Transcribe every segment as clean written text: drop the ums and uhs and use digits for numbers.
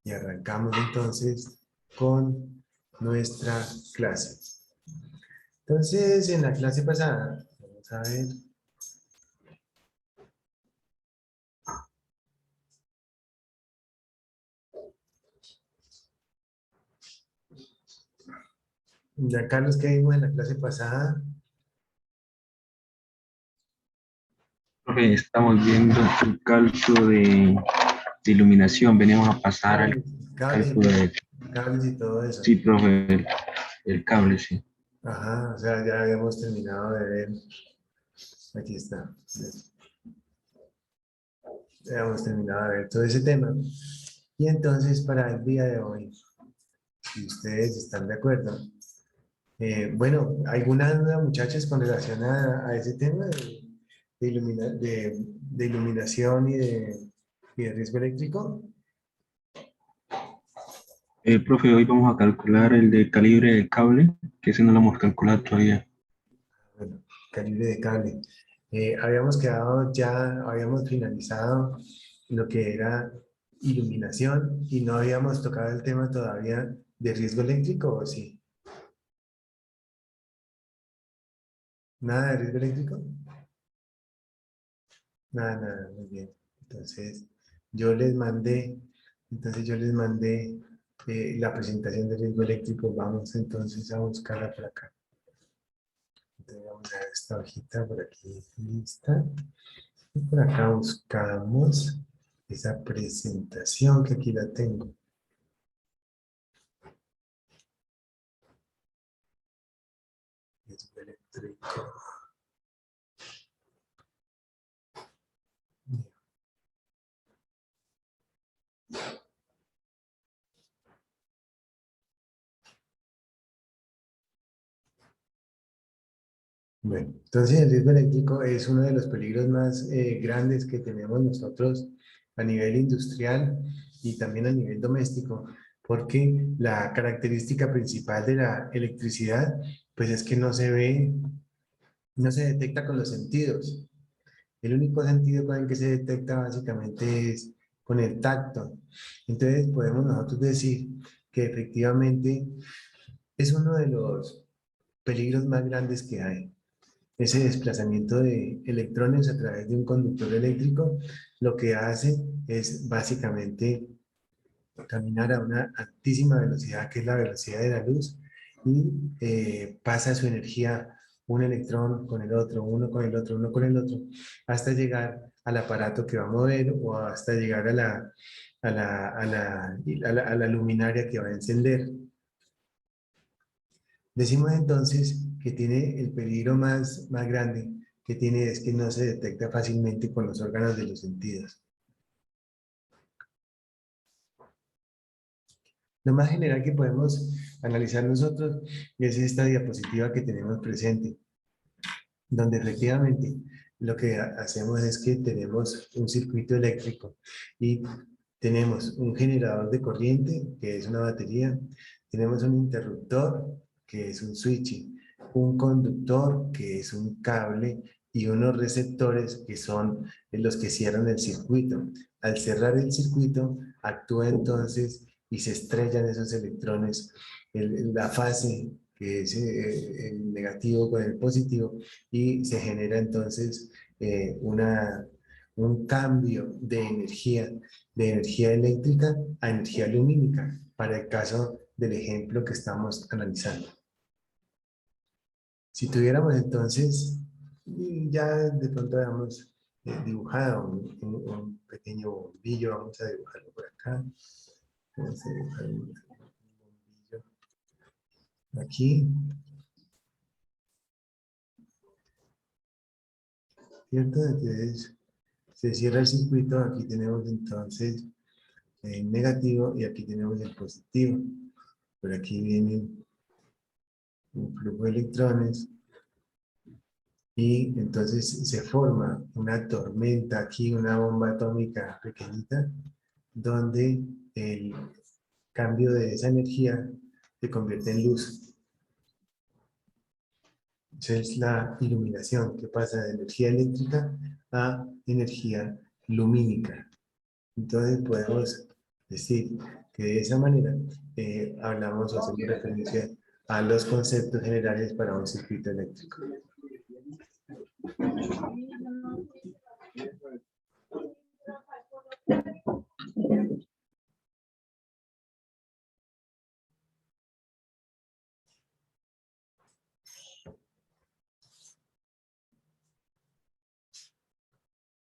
Y arrancamos entonces con nuestra clase. Entonces, en la clase pasada, vamos a ver. Ya, Carlos, ¿qué vimos en la clase pasada? Profe, estamos viendo el cálculo de iluminación. Venimos a pasar al Cables, cables y cálculo todo. de... Cables y todo eso. Sí, profe, el cable, sí. Ajá, o sea, ya habíamos terminado de ver. Aquí está. Ya habíamos terminado de ver todo ese tema. Y entonces, para el día de hoy, si ustedes están de acuerdo, bueno, ¿alguna duda, muchachos, con relación a ese tema de iluminación y de riesgo eléctrico? Profe, hoy vamos a calcular el de calibre del cable, que ese no lo hemos calculado todavía. Bueno, calibre de cable. Habíamos quedado ya, habíamos finalizado lo que era iluminación y no habíamos tocado el tema todavía de riesgo eléctrico, ¿o sí? ¿Nada de riesgo eléctrico? Nada, nada, muy bien. Entonces, yo les mandé, la presentación de riesgo eléctrico. Vamos entonces a buscarla por acá. Entonces, vamos a ver esta hojita por aquí, lista. Y por acá buscamos esa presentación que aquí la tengo. Riesgo eléctrico. Bueno, entonces el riesgo eléctrico es uno de los peligros más grandes que tenemos nosotros a nivel industrial y también a nivel doméstico, porque la característica principal de la electricidad, pues es que no se ve, no se detecta con los sentidos. El único sentido con el que se detecta básicamente es con el tacto. Entonces podemos nosotros decir que efectivamente es uno de los peligros más grandes que hay. Ese desplazamiento de electrones a través de un conductor eléctrico, lo que hace es básicamente caminar a una altísima velocidad, que es la velocidad de la luz, y pasa su energía un electrón con el otro, uno con el otro, uno con el otro, hasta llegar al aparato que va a mover o hasta llegar a la luminaria que va a encender. Decimos entonces que tiene el peligro más grande que tiene es que no se detecta fácilmente con los órganos de los sentidos. Lo más general que podemos analizar nosotros es esta diapositiva que tenemos presente, donde efectivamente lo que hacemos es que tenemos un circuito eléctrico y tenemos un generador de corriente, que es una batería, tenemos un interruptor, que es un switch, un conductor, que es un cable, y unos receptores, que son los que cierran el circuito. Al cerrar el circuito, actúa entonces y se estrellan esos electrones en la fase que es el negativo con el positivo, y se genera entonces un cambio de energía eléctrica a energía lumínica, para el caso del ejemplo que estamos analizando. Si tuviéramos entonces, ya de pronto habíamos dibujado un pequeño bombillo, vamos a dibujarlo por acá. Vamos a dibujar un bombillo aquí, ¿cierto? Entonces se cierra el circuito, aquí tenemos entonces el negativo y aquí tenemos el positivo. Por aquí viene un flujo de electrones y entonces se forma una tormenta aquí, una bomba atómica pequeñita, donde el cambio de esa energía se convierte en luz. Esa es la iluminación, que pasa de energía eléctrica a energía lumínica. Entonces podemos Es decir, que de esa manera hablamos o hacemos referencia a los conceptos generales para un circuito eléctrico.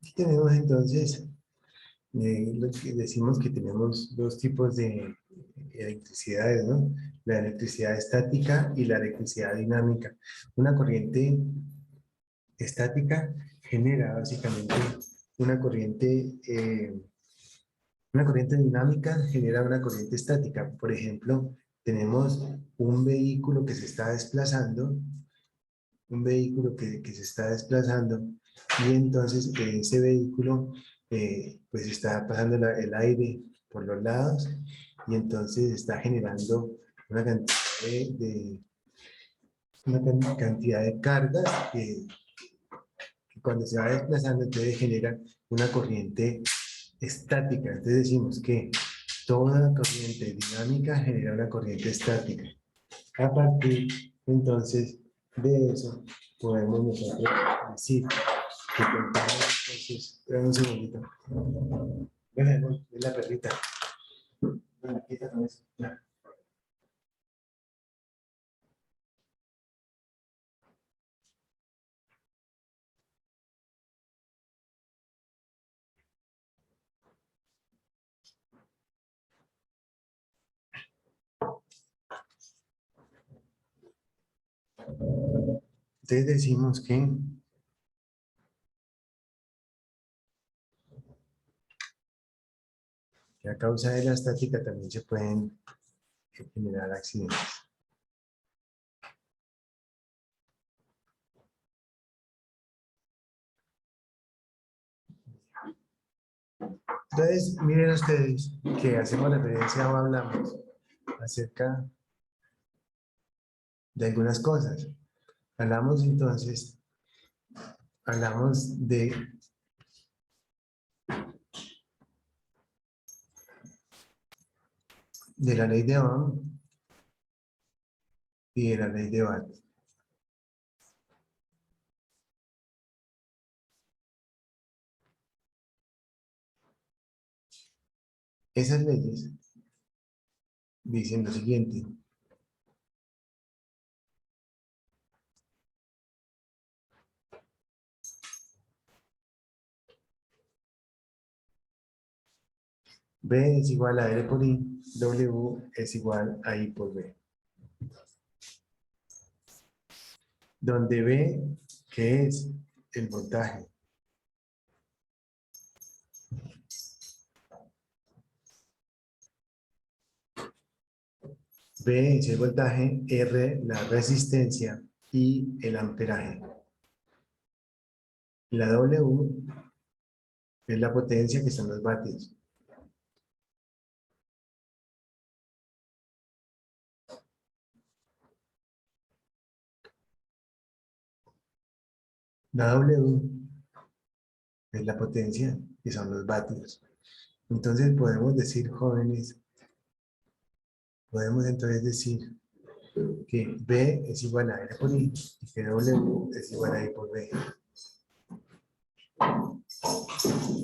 Aquí tenemos entonces, lo que decimos que tenemos dos tipos de electricidades, ¿no? La electricidad estática y la electricidad dinámica. Una corriente estática genera básicamente una corriente dinámica genera una corriente estática. Por ejemplo, tenemos un vehículo que se está desplazando, que se está desplazando, y entonces ese vehículo pues está pasando el aire por los lados y entonces está generando una cantidad cantidad de cargas que cuando se va desplazando entonces genera una corriente estática. Entonces decimos que toda corriente dinámica genera una corriente estática. A partir entonces de eso podemos nosotros decir que contamos, entonces, espera un segundito. Bueno, es la perrita. Bueno, quítame eso. Ya. Entonces decimos que a causa de la estática también se pueden generar accidentes. Entonces, miren ustedes que hacemos referencia o hablamos acerca de algunas cosas. Hablamos entonces, hablamos de la ley de Ohm y de la ley de Watt. Esas leyes dicen lo siguiente. B es igual a R por I, W es igual a I por B. Donde B, ¿qué es? El voltaje. B es el voltaje, R la resistencia y el amperaje. La W es la potencia, que son los vatios. La W es la potencia, que son los vatios. Entonces podemos decir, jóvenes, podemos entonces decir que B es igual a R por I y que W es igual a I por B.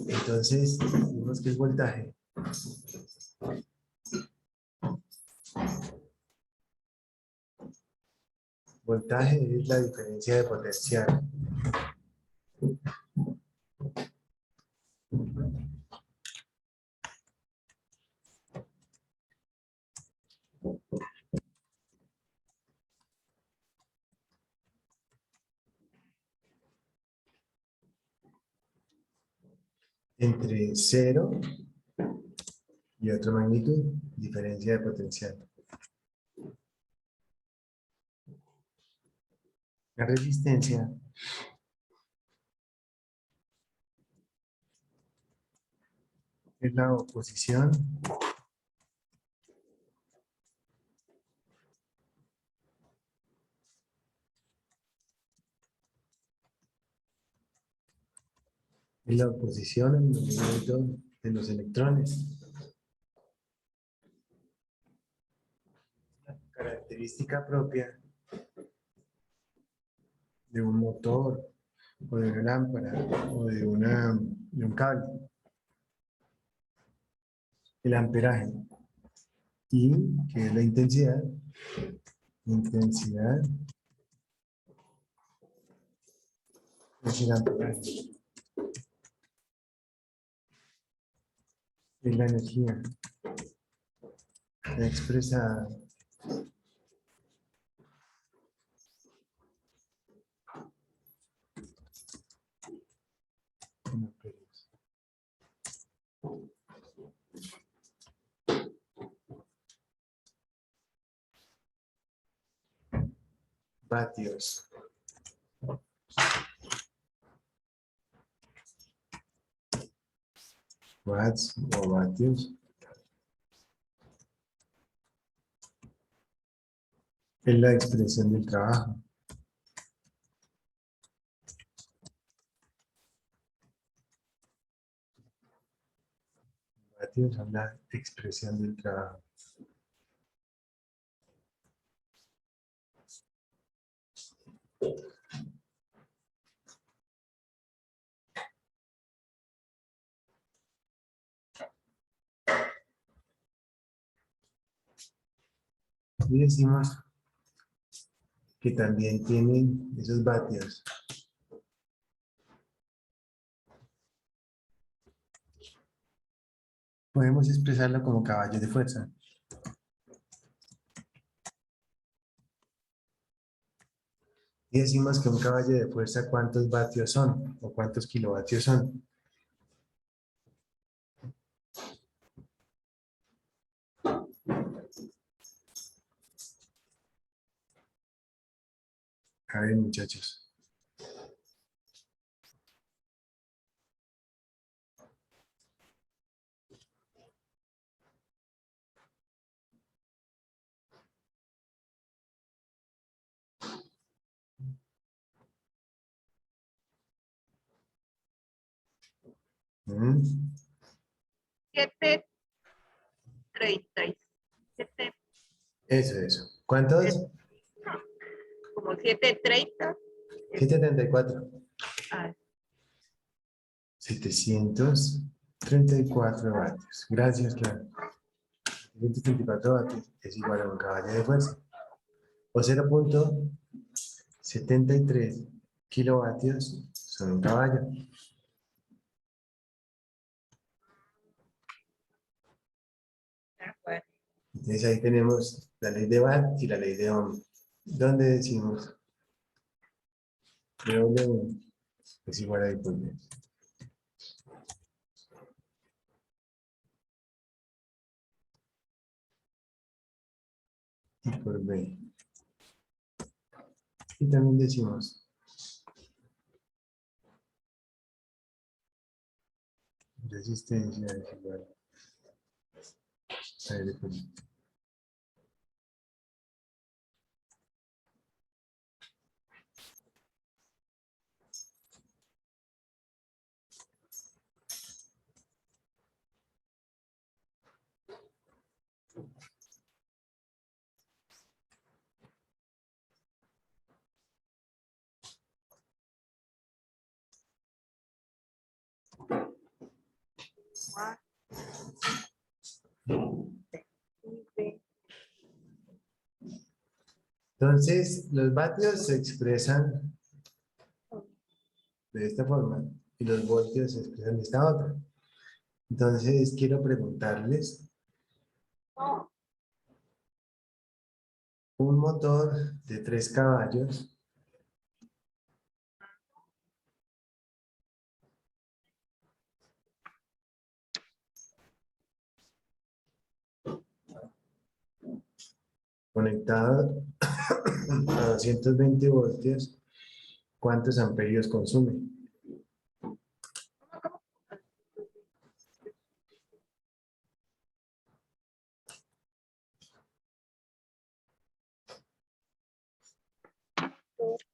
Entonces, vemos que el voltaje es la diferencia de potencial. Entre 0 y otra magnitud, diferencia de potencial. La resistencia es la oposición al movimiento de los electrones. característica propia de un motor o de una lámpara o de un cable, el amperaje, y que es la intensidad, intensidad es el amperaje, es la energía expresada en amperios. Vatios. Watts o vatios es la expresión del trabajo. Vatios es la expresión del trabajo. Y decimos que también tienen esos vatios. Podemos expresarlo como caballo de fuerza. Y decimos que un caballo de fuerza, ¿cuántos vatios son? ¿O cuántos kilovatios son? A ver, muchachos. ¿Mm? 7:37. Eso. ¿Cuántos? Como 7:30. 734. Ah, 734 vatios. Gracias, Clara. 734 vatios es igual a un caballo de fuerza. O 0.73 kilovatios son un caballo. bueno. Entonces ahí tenemos la ley de Watt y la ley de Ohm. ¿Dónde decimos? W es igual a I por V. I por V. Y también decimos resistencia es igual a R por I. Entonces, los vatios se expresan de esta forma y los voltios se expresan de esta otra. Entonces, quiero preguntarles, un motor de 3 caballos conectado a 220 voltios, ¿cuántos amperios consume?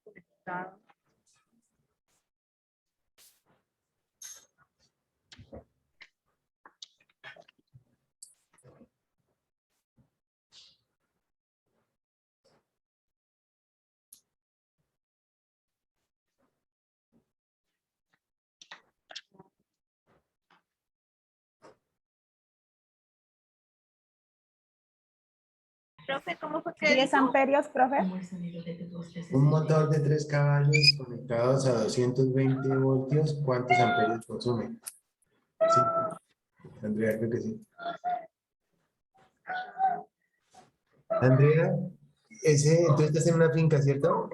Conectado. Profe, ¿cómo fue que 10 dijo? amperios, profe. Un motor de 3 caballos conectados a 220 voltios, ¿cuántos amperios consume? Sí, Andrea, creo que sí. Andrea, tú estás en una finca, ¿cierto?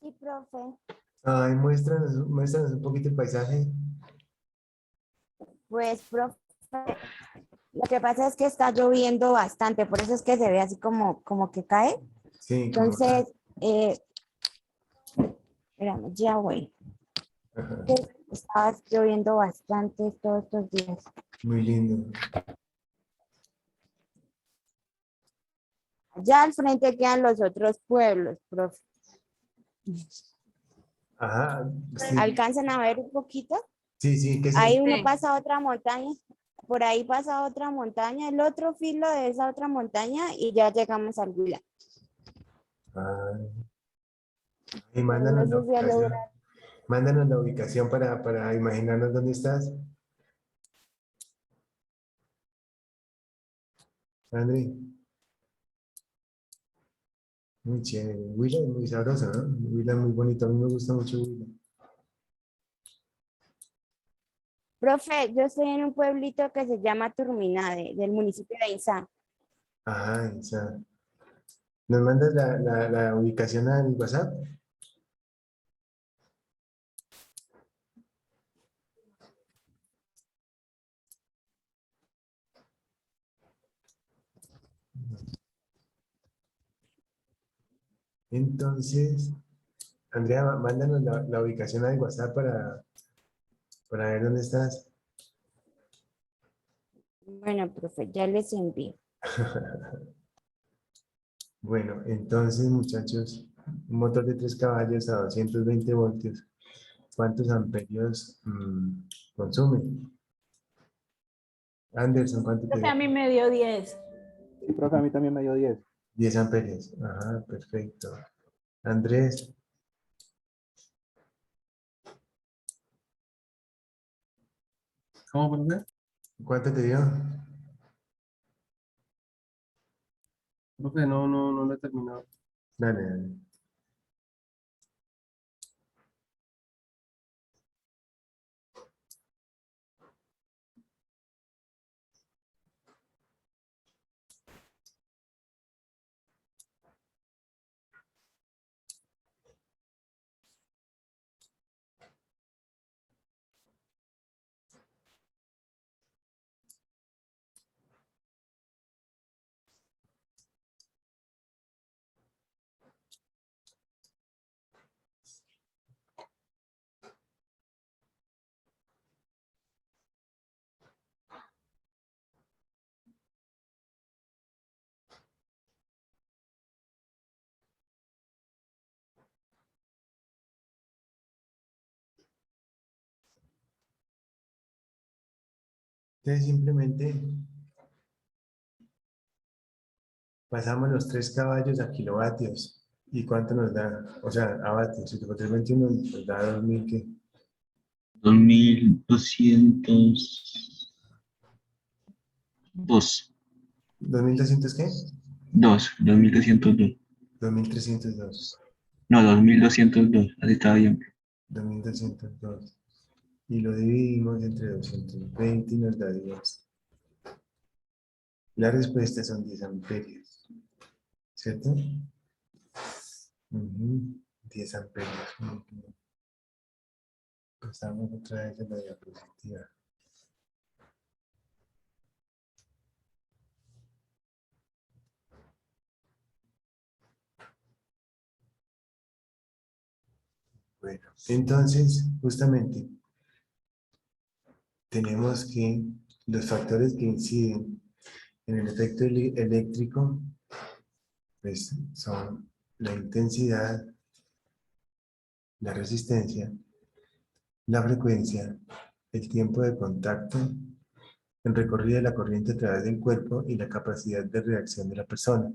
Sí, profe. Ay, muéstranos un poquito el paisaje. Pues, profe, lo que pasa es que está lloviendo bastante, por eso es que se ve así como que cae. Sí, Entonces, espérame, ya voy. ajá, Estaba lloviendo bastante todos estos días. muy lindo. Allá al frente quedan los otros pueblos, profe. Ajá, sí, ¿Alcanzan a ver un poquito? sí, que Ahí sí. uno Sí. pasa a otra montaña, por ahí pasa a otra montaña, el otro filo de esa otra montaña y ya llegamos al Huila. Ah, y Pero no mándanos la sé si ubicación. logra. Mándanos la ubicación para imaginarnos dónde estás. André, muy chévere. Huila es muy sabroso, ¿no? Huila es muy bonito. A mí me gusta mucho Huila. Profe, yo estoy en un pueblito que se llama Turminade, del municipio de Izá. Ajá, esa. ¿Nos mandas la ubicación al WhatsApp? Entonces, Andrea, mándanos la ubicación al WhatsApp para ver dónde estás. Bueno, profe, ya les envío. Bueno, entonces, muchachos, un motor de 3 caballos a 220 voltios. ¿Cuántos amperios consume? Anderson, ¿cuánto te Profe, a dio? mí me dio 10. Sí, profe, a mí también me dio 10. 10 amperios. Ajá, perfecto. Andrés, ¿Cómo, profe? ¿cuánto te dio? Profe, no lo he terminado. Dale, dale. Entonces simplemente pasamos los 3 caballos a kilovatios. ¿Y cuánto nos da? O sea, a vatios. Si te 321 nos da 2000, ¿qué? 2202. ¿2200 qué? 2202. 2302. No, 2202. Así estaba bien. 2202. Y lo dividimos entre 220 y nos da 10. La respuesta son 10 amperios. ¿Cierto? Ujú, 10 amperios. Pasamos otra vez en la diapositiva. Bueno, entonces, justamente, tenemos que los factores que inciden en el efecto eléctrico pues, son la intensidad, la resistencia, la frecuencia, el tiempo de contacto, el recorrido de la corriente a través del cuerpo y la capacidad de reacción de la persona.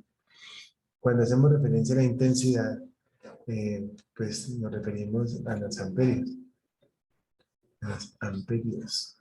Cuando hacemos referencia a la intensidad, pues nos referimos a los amperios. Los amperios.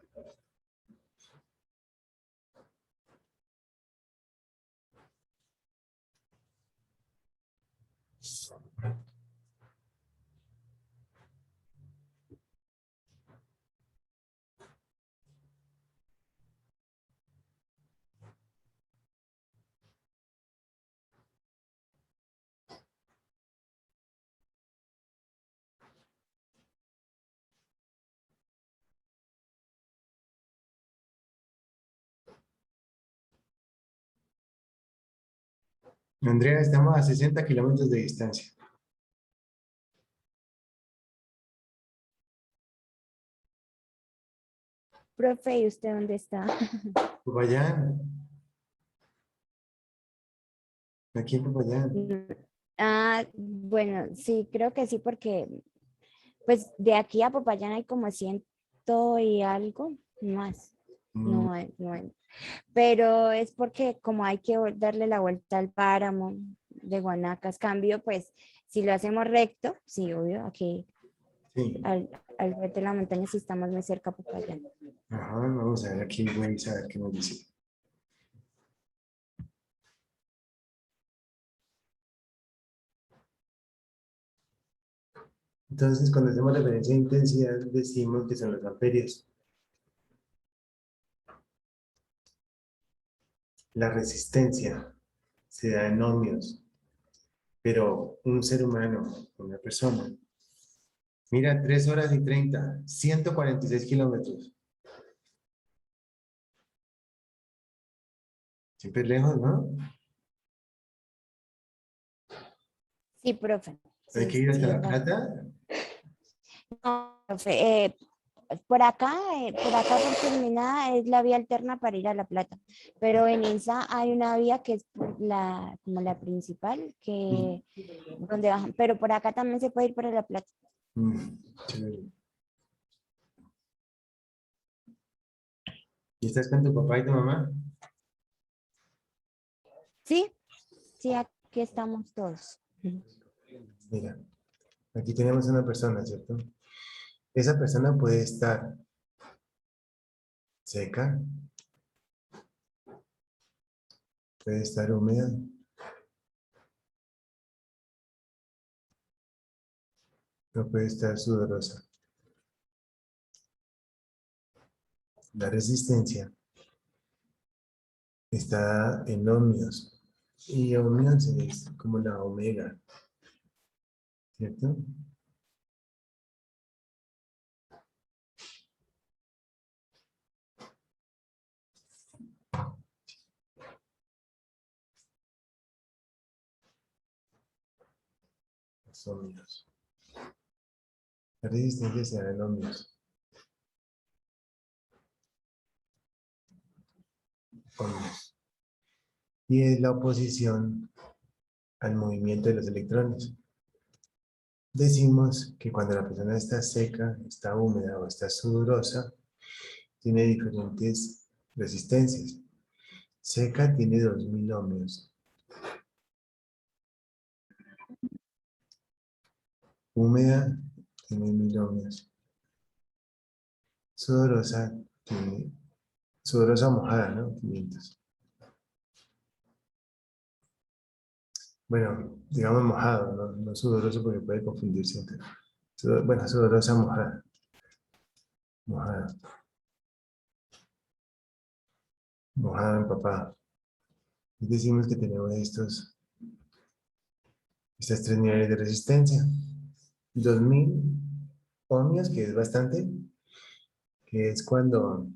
Andrea, estamos a 60 kilómetros de distancia. Profe, ¿y usted dónde está? Popayán. Aquí en Popayán. Ah, bueno, sí, creo que sí, porque pues de aquí a Popayán hay como 100 y algo más. Mm, No hay. Pero es porque como hay que darle la vuelta al páramo de Guanacas, cambio, pues si lo hacemos recto, sí, obvio, aquí sí. al ver de la montaña sí estamos muy cerca a Popayán. Ajá, vamos a ver aquí, voy a ver qué nos dice. Entonces, cuando hacemos referencia a intensidad, decimos que son los amperios. La resistencia se da en ohmios, pero un ser humano, una persona, mira, 3 horas y 30, 146 kilómetros. Siempre lejos, ¿no? Sí, profe. Hay Sí, que ir hasta sí, La es bastante. Plata. No, profe, por acá por Terminada es la vía alterna para ir a La Plata, pero en esa hay una vía que es por como la principal, que donde bajan, pero por acá también se puede ir para La Plata. Chévere. ¿Y estás con tu papá y tu mamá? Sí, sí, aquí estamos todos. Mira, aquí tenemos una persona, ¿cierto? Esa persona puede estar seca, puede estar húmeda, o puede estar sudorosa. La resistencia está en ohmios. Y ohmios es como la omega, ¿cierto? Los ohmios. La resistencia se da en ohmios. Ohmios. Y es la oposición al movimiento de los electrones. Decimos que cuando la persona está seca, está húmeda o está sudorosa, tiene diferentes resistencias. Seca tiene 2000 ohmios. Húmeda tiene 1000 ohmios. Sudorosa tiene, sudorosa mojada, ¿no? 500. Bueno, digamos mojado, no sudoroso porque puede confundirse. Bueno, sudorosa mojada. Mojada. Mojada empapada. Y decimos que tenemos estas 3 niveles de resistencia. 2000 ohmios, que es bastante, que es cuando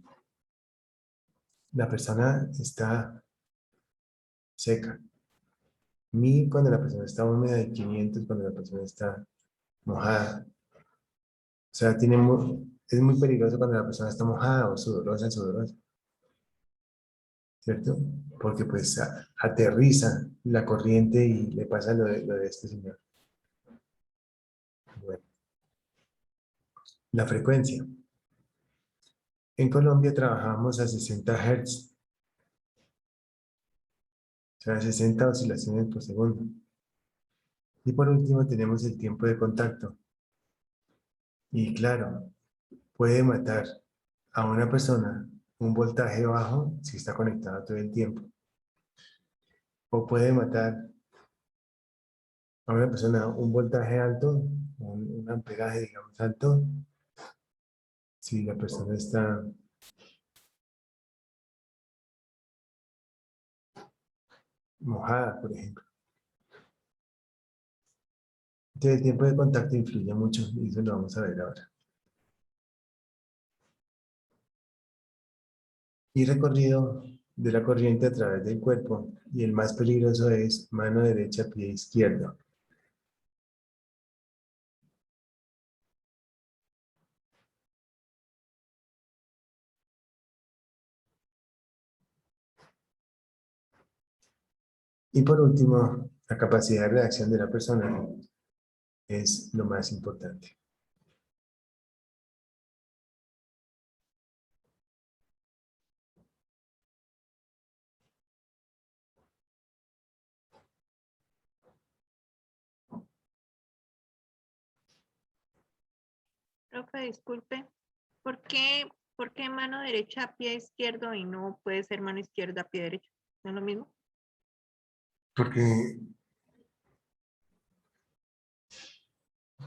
la persona está seca. 1000 cuando la persona está húmeda y 500 cuando la persona está mojada. O sea, es muy peligroso cuando la persona está mojada o sudorosa, ¿cierto? Porque pues aterriza la corriente y le pasa lo de este señor. Bueno, la frecuencia. En Colombia trabajamos a 60 Hz, o sea, 60 oscilaciones por segundo. Y por último tenemos el tiempo de contacto. Y claro, puede matar a una persona un voltaje bajo si está conectado todo el tiempo. O puede matar a una persona un voltaje alto, un amperaje, digamos, alto, si la persona está mojada, por ejemplo. Entonces, el tiempo de contacto influye mucho y eso lo vamos a ver ahora. Y recorrido de la corriente a través del cuerpo, y el más peligroso es mano derecha, pie izquierdo. Y por último, la capacidad de reacción de la persona es lo más importante. Profe, disculpe. ¿Por qué mano derecha, pie izquierdo y no puede ser mano izquierda, pie derecho? ¿No es lo mismo? Porque,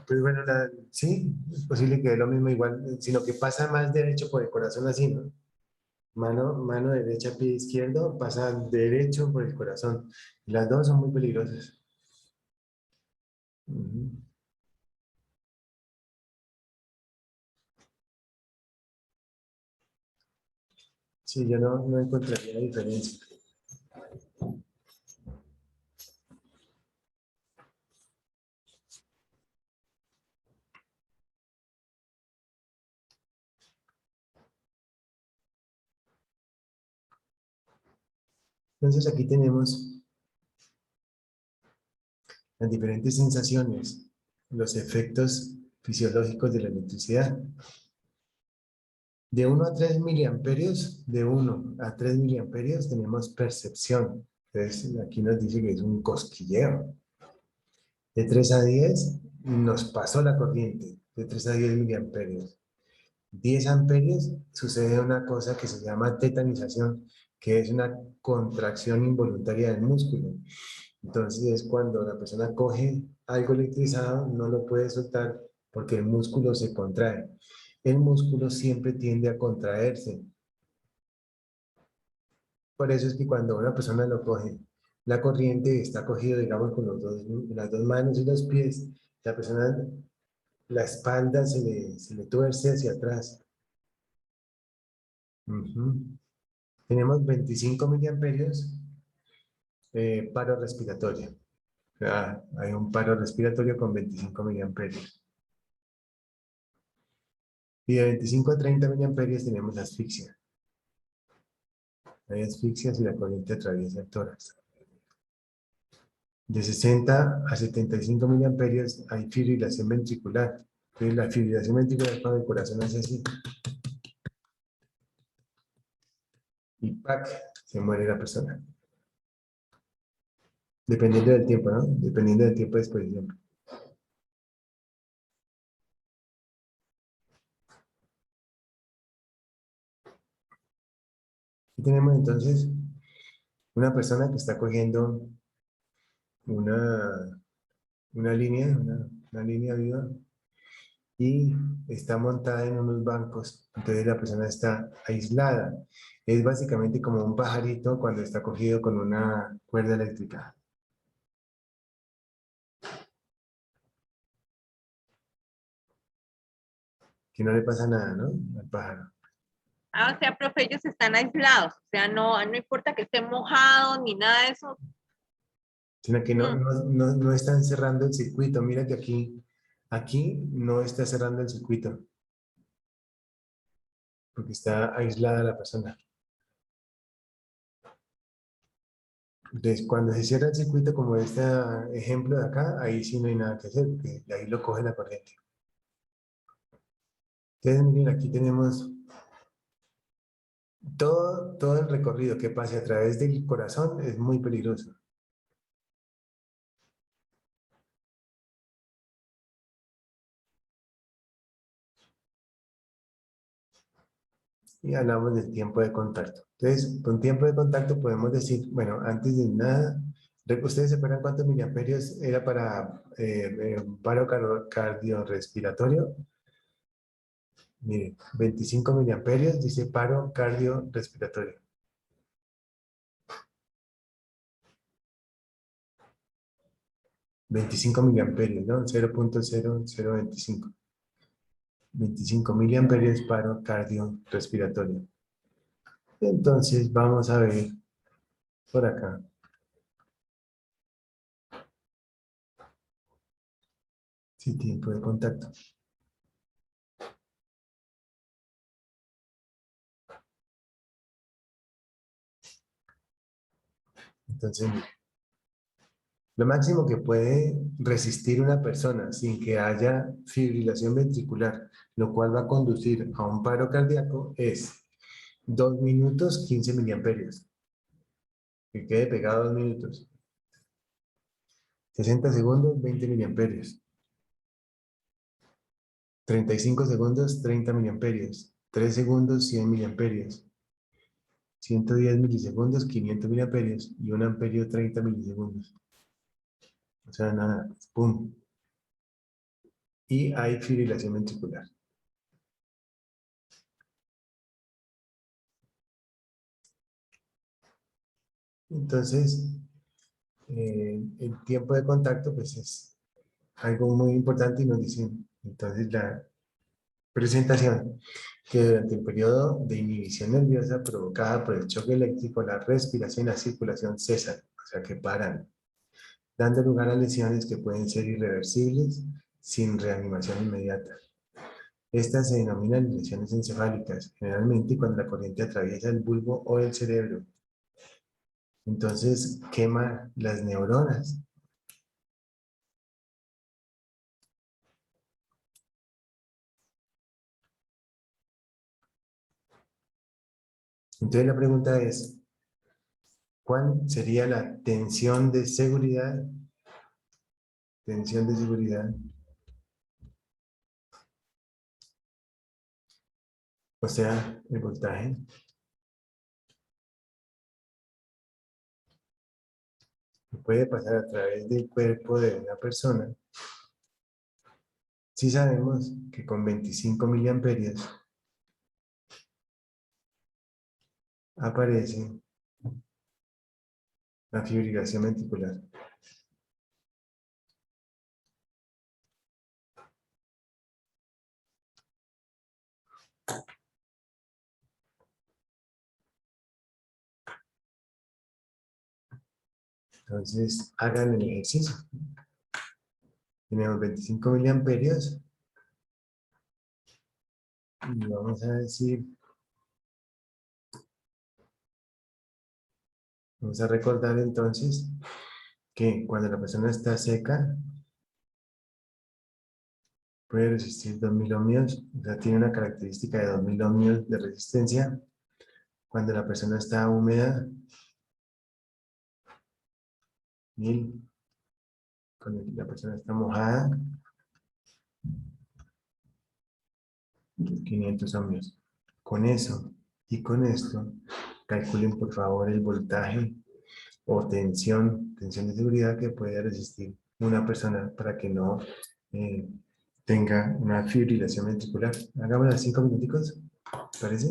pues bueno, sí, es posible que dé lo mismo igual, sino que pasa más derecho por el corazón así, ¿no? Mano derecha, pie izquierdo, pasa derecho por el corazón. Las dos son muy peligrosas. Ujú. Sí, yo no encontraría diferencia. Entonces aquí tenemos las diferentes sensaciones, los efectos fisiológicos de la electricidad. De 1 a 3 miliamperios, de 1 a 3 miliamperios tenemos percepción. Entonces aquí nos dice que es un cosquilleo. De 3 a 10 nos pasó la corriente, de 3 a 10 miliamperios. 10 amperios sucede una cosa que se llama tetanización, que es una contracción involuntaria del músculo. Entonces es cuando la persona coge algo electrizado, no lo puede soltar porque el músculo se contrae. El músculo siempre tiende a contraerse. Por eso es que cuando una persona lo coge, la corriente está cogido, digamos, con las dos manos y los pies, la persona, la espalda se le tuerce hacia atrás. Ujú. Tenemos 25 miliamperios, paro respiratorio. Hay un paro respiratorio con 25 miliamperios. Y de 25 a 30 miliamperios tenemos asfixia. Hay asfixia si la corriente atraviesa el tórax. De 60 a 75 miliamperios hay fibrilación ventricular. Entonces, la fibrilación ventricular es cuando el corazón hace así. Y ¡pac! Se muere la persona. Dependiendo del tiempo, ¿no? Dependiendo del tiempo de exposición. Aquí tenemos entonces una persona que está cogiendo una, una línea viva y está montada en unos bancos. Entonces la persona está aislada. Es básicamente como un pajarito cuando está cogido con una cuerda eléctrica. Que no le pasa nada, ¿no? Al pájaro. Ah, o sea, profe, ellos están aislados. O sea, no importa que estén mojados ni nada de eso. Sino que no están cerrando el circuito. Mira que aquí no está cerrando el circuito. Porque está aislada la persona. Entonces, cuando se cierra el circuito, como este ejemplo de acá, ahí sí no hay nada que hacer, porque ahí lo coge la corriente. Entonces, miren, aquí tenemos todo el recorrido que pase a través del corazón es muy peligroso. Y hablamos del tiempo de contacto. Entonces, con tiempo de contacto podemos decir, bueno, antes de nada, ¿Ustedes se acuerdan cuántos miliamperios era para un paro cardiorrespiratorio? Miren, 25 miliamperios dice paro cardiorrespiratorio. 25 miliamperios, ¿no? 0.0025. 25 miliamperios paro cardiorrespiratorio. Entonces vamos a ver por acá. Sí, tiempo de contacto. Entonces, lo máximo que puede resistir una persona sin que haya fibrilación ventricular, lo cual va a conducir a un paro cardíaco, es 2 minutos 15 miliamperios. Que quede pegado 2 minutos. 60 segundos, 20 miliamperios. 35 segundos, 30 miliamperios. 3 segundos, 100 miliamperios. 110 milisegundos, 500 miliamperios. Y 1 amperio, 30 milisegundos. O sea, nada, ¡pum! Y hay fibrilación ventricular. Entonces, el tiempo de contacto pues es algo muy importante y nos dicen, entonces la presentación, que durante el periodo de inhibición nerviosa provocada por el choque eléctrico, la respiración y la circulación cesan, o sea que paran, dando lugar a lesiones que pueden ser irreversibles sin reanimación inmediata. Estas se denominan lesiones encefálicas, generalmente cuando la corriente atraviesa el bulbo o el cerebro. Entonces quema las neuronas. Entonces la pregunta es, ¿cuál sería la tensión de seguridad? Tensión de seguridad. O sea, el voltaje. Puede pasar a través del cuerpo de una persona. Sí sabemos que con 25 miliamperios aparece la fibrilación ventricular. Entonces, hagan el ejercicio. Tenemos 25 miliamperios y vamos a decir, vamos a recordar entonces que cuando la persona está seca, puede resistir 2000 ohmios, o sea, tiene una característica de 2000 ohmios de resistencia. Cuando la persona está húmeda, 1000. Cuando la persona está mojada, 500 ohmios. Con eso y con esto, calculen por favor el voltaje o tensión de seguridad que puede resistir una persona para que no tenga una fibrilación ventricular. Hagamos las 5 minuticos, ¿parece?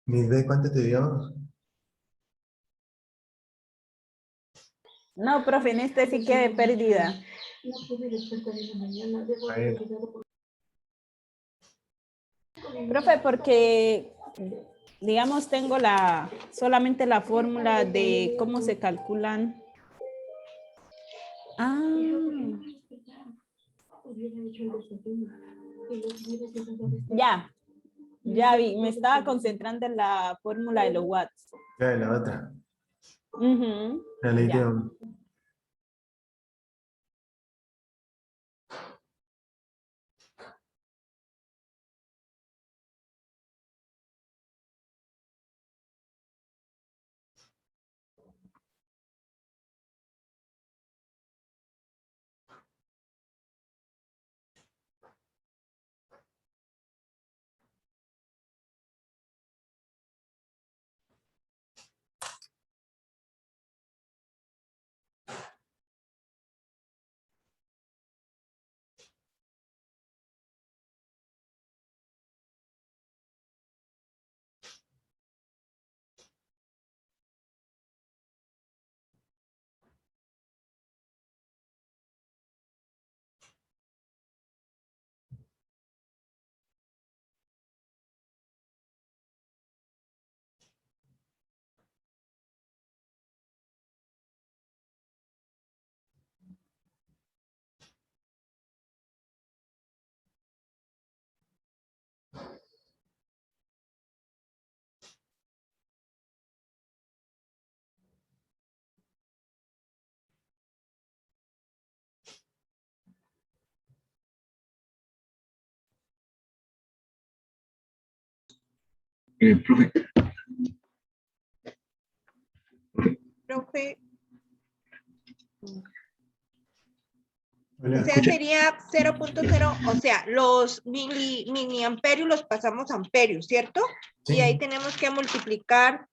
Nisbet, ¿cuánto te dio? No, profe, en este sí quedé perdida. A ver, Profe, porque, digamos, tengo solamente la fórmula de cómo se calculan. Ah, ya vi, me estaba concentrando en la fórmula de los watts. ya de la otra. Ujú, La ley de ya. Ohm. Profe, Profe, o Hola. sea, sería 0.0, o sea, los miliamperios los pasamos a amperios, ¿cierto? Sí. Y ahí tenemos que multiplicar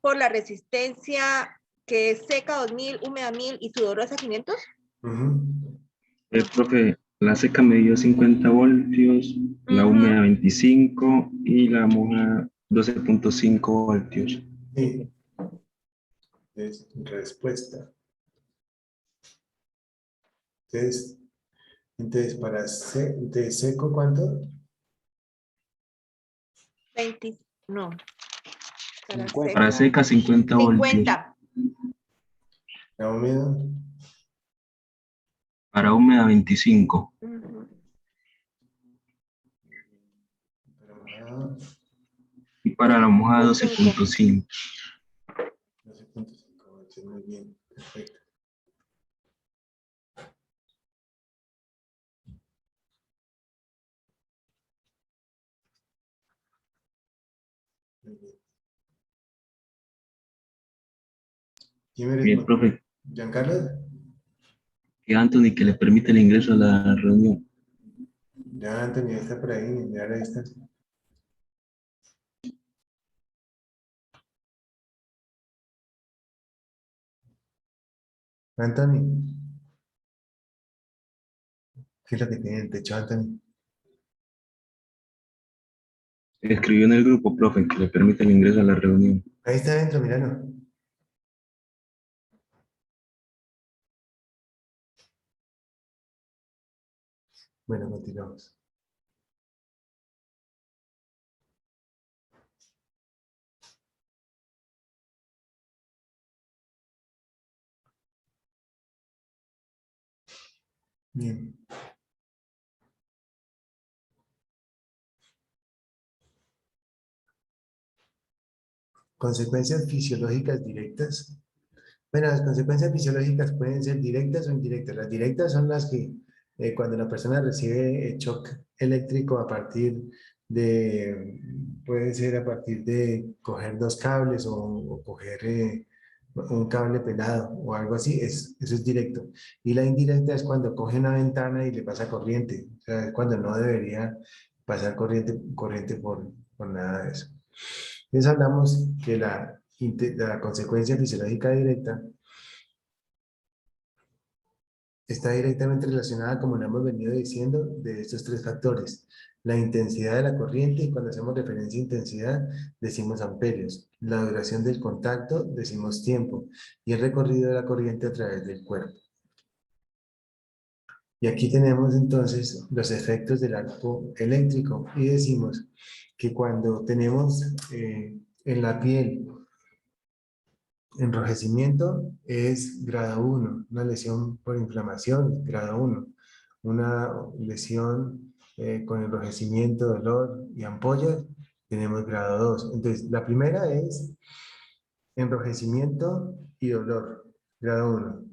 por la resistencia que es seca 2000, húmeda 1000 y sudorosa 500. Ujú. profe, la seca me dio 50 voltios, la húmeda 25 y la moja 12.5 voltios. Sí. Es respuesta. Entonces para de seco, ¿cuánto? 20, no. Para 50. Para seca 50 voltios, 50. La húmeda. para húmeda 25. Ujú. Para Y para la moja 12.5. 12.5. 12.5 voltios, muy bien, perfecto. Muy bien. ¿Quién eres? Bien, profe, ¿Giancarlo? que Anthony que le permite el ingreso a la reunión. Ya Anthony está por ahí, ya ahora está. Anthony, ¿qué es lo que tiene el techo, Anthony? Escribió en el grupo, profe, que le permite el ingreso a la reunión. Ahí está adentro, míralo. Bueno, continuamos. Bien. Consecuencias fisiológicas directas. Bueno, las consecuencias fisiológicas pueden ser directas o indirectas. Las directas son las que cuando la persona recibe shock eléctrico a partir de, puede ser a partir de coger dos cables o coger un cable pelado o algo así, eso es directo. Y la indirecta es cuando coge una ventana y le pasa corriente, o sea, es cuando no debería pasar corriente por nada de eso. Entonces hablamos que la consecuencia fisiológica directa está directamente relacionada, como lo hemos venido diciendo, de estos tres factores. La intensidad de la corriente, y cuando hacemos referencia a intensidad, decimos amperios. La duración del contacto, decimos tiempo. Y el recorrido de la corriente a través del cuerpo. Y aquí tenemos entonces los efectos del arco eléctrico. Y decimos que cuando tenemos en la piel enrojecimiento es grado 1, una lesión por inflamación, grado 1. Una lesión con enrojecimiento, dolor y ampollas, tenemos grado 2. Entonces, la primera es enrojecimiento y dolor, grado 1.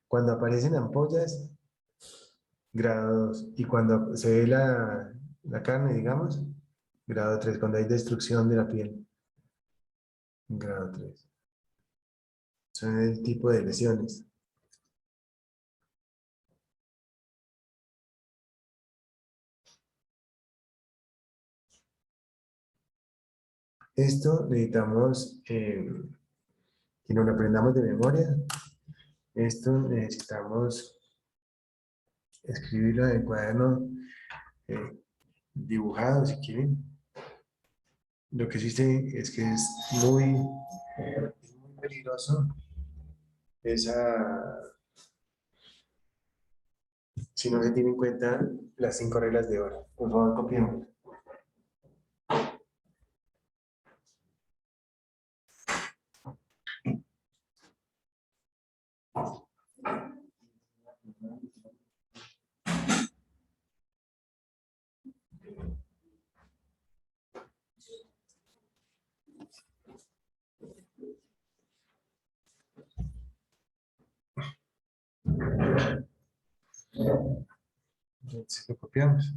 Cuando aparecen ampollas, grado 2. Y cuando se ve la carne, digamos, grado 3. Cuando hay destrucción de la piel, grado 3. Son el tipo de lesiones. Esto necesitamos que nos lo aprendamos de memoria. Esto necesitamos escribirlo en el cuaderno dibujado, si quieren. Lo que sí sé es que es muy peligroso esa, si no se tiene en cuenta las 5 reglas de oro. Por favor, copiemos. Entonces, lo copiamos.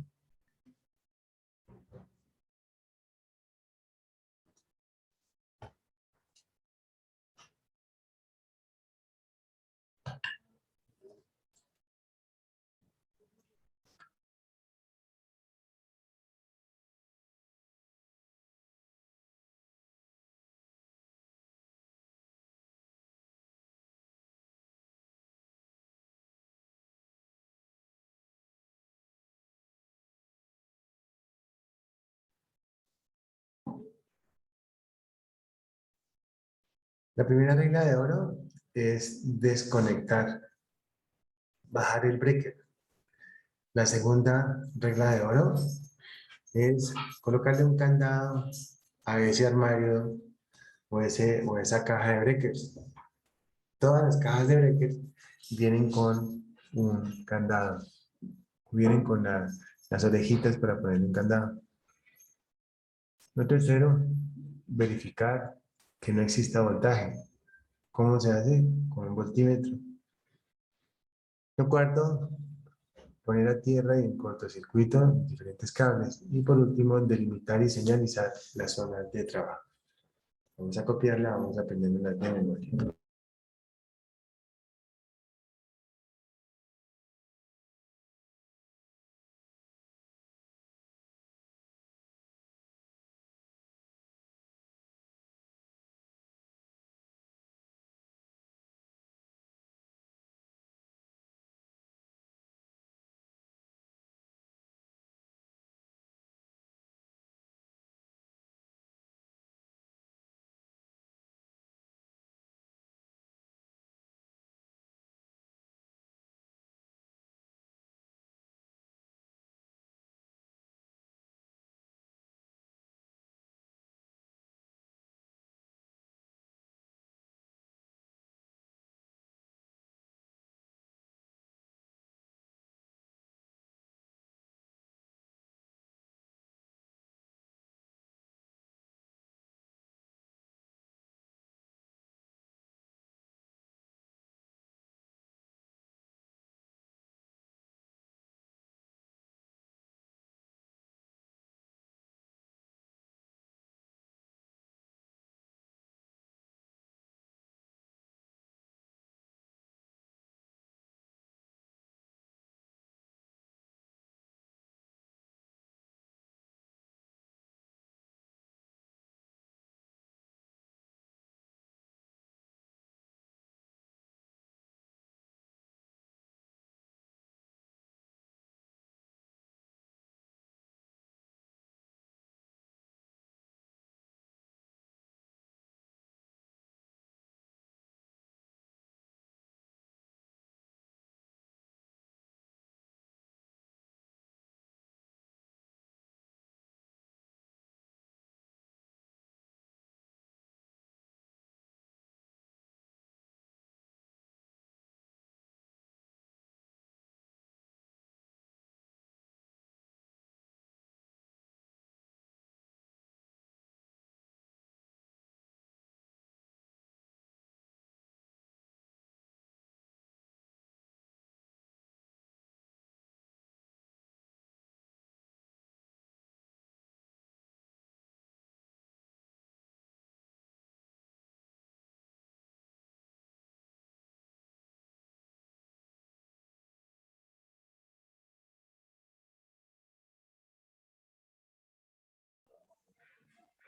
La primera regla de oro es desconectar, bajar el breaker. La segunda regla de oro es colocarle un candado a ese armario o esa caja de breakers. Todas las cajas de breakers vienen con un candado. Vienen con las orejitas para poner un candado. Lo tercero, verificar que no exista voltaje. ¿Cómo se hace? Con un voltímetro. Lo cuarto, poner a tierra y en cortocircuito diferentes cables. Y por último, delimitar y señalizar las zonas de trabajo. Vamos a copiarla, vamos a aprenderla de memoria.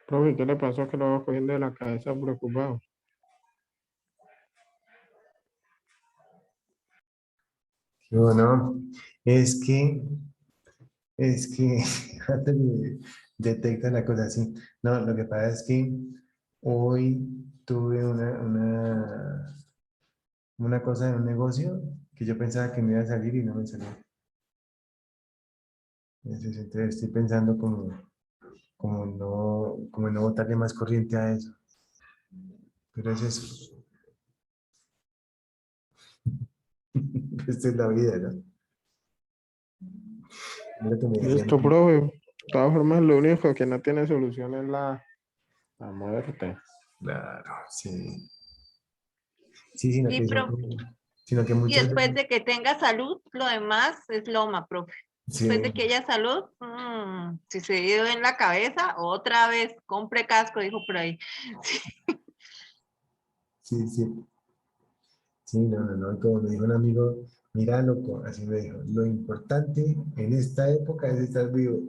Profe, ¿qué le pasó que lo va cogiendo de la cabeza preocupado? Bueno, es que, es que detecta la cosa así. No, lo que pasa es que hoy tuve una cosa de un negocio que yo pensaba que me iba a salir y no me salió. Entonces estoy pensando como no botarle más corriente a eso. Pero es eso. Esta es la vida, ¿no? Es lo que me decían. Listo, profe. De todas formas, lo único que no tiene solución es la muerte. Claro, sí. Sí, sino Y, que, sino que y muchas después veces, de que tenga salud, lo demás es loma, profe. Después de sí, que haya salud, si se dio en la cabeza, otra vez, compre casco, dijo por ahí. sí, sí, sí, no, como me dijo un amigo, mira, loco, así me dijo, lo importante en esta época es estar vivo.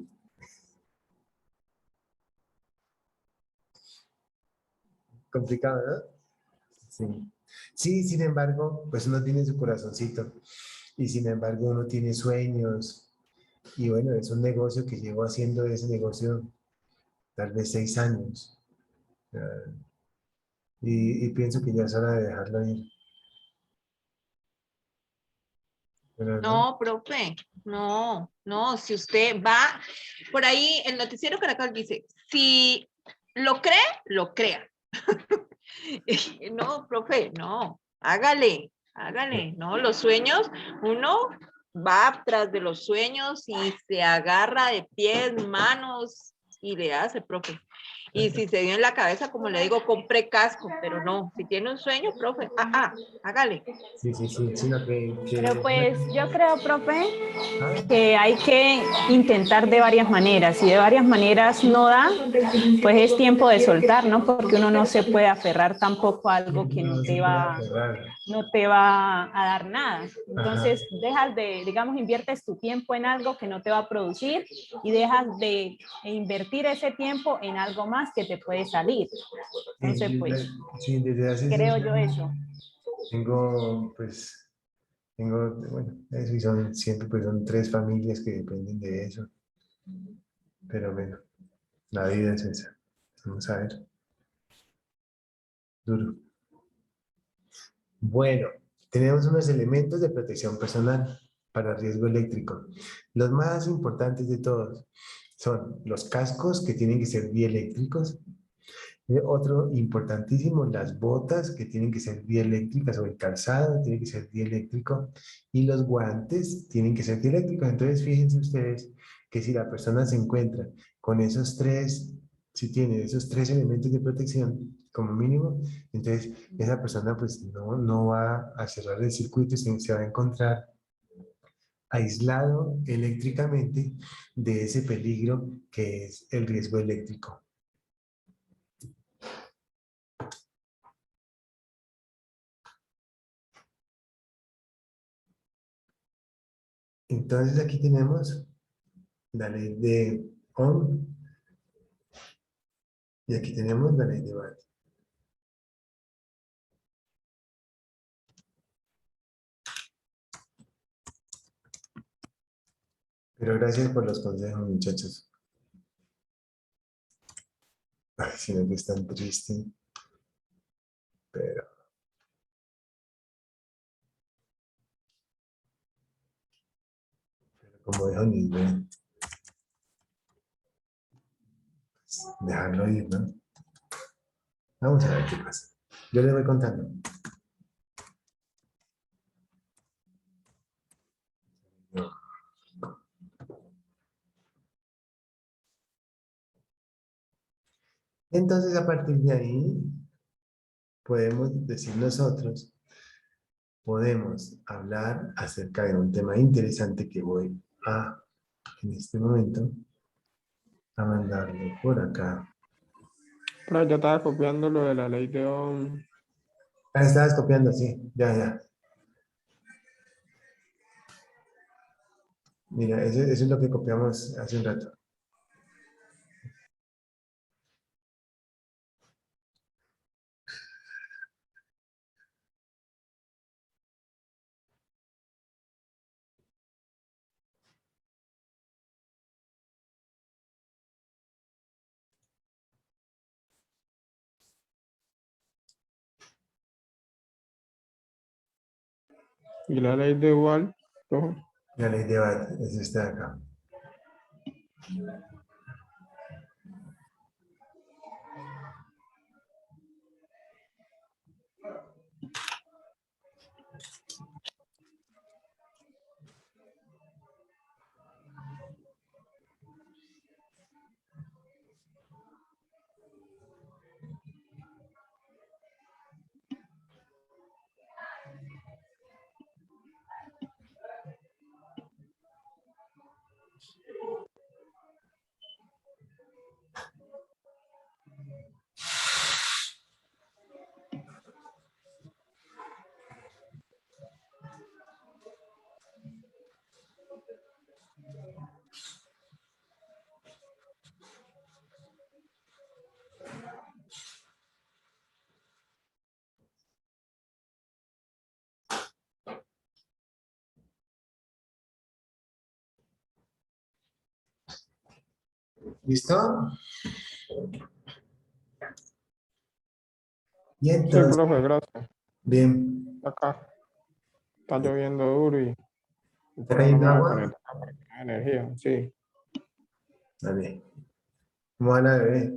Complicado, ¿no? Sí. Sí, sin embargo, pues uno tiene su corazoncito y sin embargo uno tiene sueños y bueno, es un negocio que llevo haciendo ese negocio tal vez 6 años. Ah, y pienso que ya es hora de dejarlo ir. Pero no, No, profe, no, si usted va, por ahí el noticiero Caracol dice, si lo cree, lo crea. No, profe, no, hágale, no, los sueños, uno va tras de los sueños y se agarra de pies, manos y le hace, profe. Y si se dio en la cabeza, como le digo, compre casco, pero no, si tiene un sueño, profe, hágale. sí, sino Pero pues yo creo, profe, ah, que hay que intentar de varias maneras. Si de varias maneras no da, pues es tiempo de soltar, ¿no? Porque uno no se puede aferrar tampoco a algo que no se puede aferrar. no te va a dar nada. Ajá. Entonces, dejas de, digamos, inviertes tu tiempo en algo que no te va a producir y dejas de invertir ese tiempo en algo más que te puede salir. Entonces, Sí, pues, sí, desde hace creo 6 yo años eso. tengo, bueno, eso y son siempre, pues son 3 familias que dependen de eso. Pero bueno, la vida es esa. Vamos a ver, duro. Bueno, tenemos unos elementos de protección personal para riesgo eléctrico. Los más importantes de todos son los cascos que tienen que ser dieléctricos. Otro importantísimo, las botas que tienen que ser dieléctricas o el calzado tiene que ser dieléctrico y los guantes tienen que ser dieléctricos. Entonces, fíjense ustedes que si la persona se encuentra con esos 3, si tiene esos 3 elementos de protección como mínimo, entonces esa persona pues no va a cerrar el circuito, se va a encontrar aislado eléctricamente de ese peligro que es el riesgo eléctrico. Entonces aquí tenemos la ley de Ohm y aquí tenemos la ley de Watt. Pero gracias por los consejos, muchachos. Ay, si no que es tan triste. Pero como dijo Nisbet, pues, dejarlo ir, ¿no? Vamos a ver qué pasa. Yo les voy contando. Entonces, a partir de ahí, podemos decir nosotros, podemos hablar acerca de un tema interesante que voy a, en este momento, a mandarle por acá. Pero yo estaba copiando lo de la ley de Ohm. Ah, estabas copiando, sí, ya. Mira, eso es lo que copiamos hace un rato. ¿Y la ley de Watt, profe? La ley de Watt es esta de acá. ¿Listo? Y Sí, entonces, profe, gracias. bien, Acá está lloviendo duro y ¿está por eso no me cayendo va a agua? conectar porque no hay energía. Sí, Dale. ¿Cómo van a beber?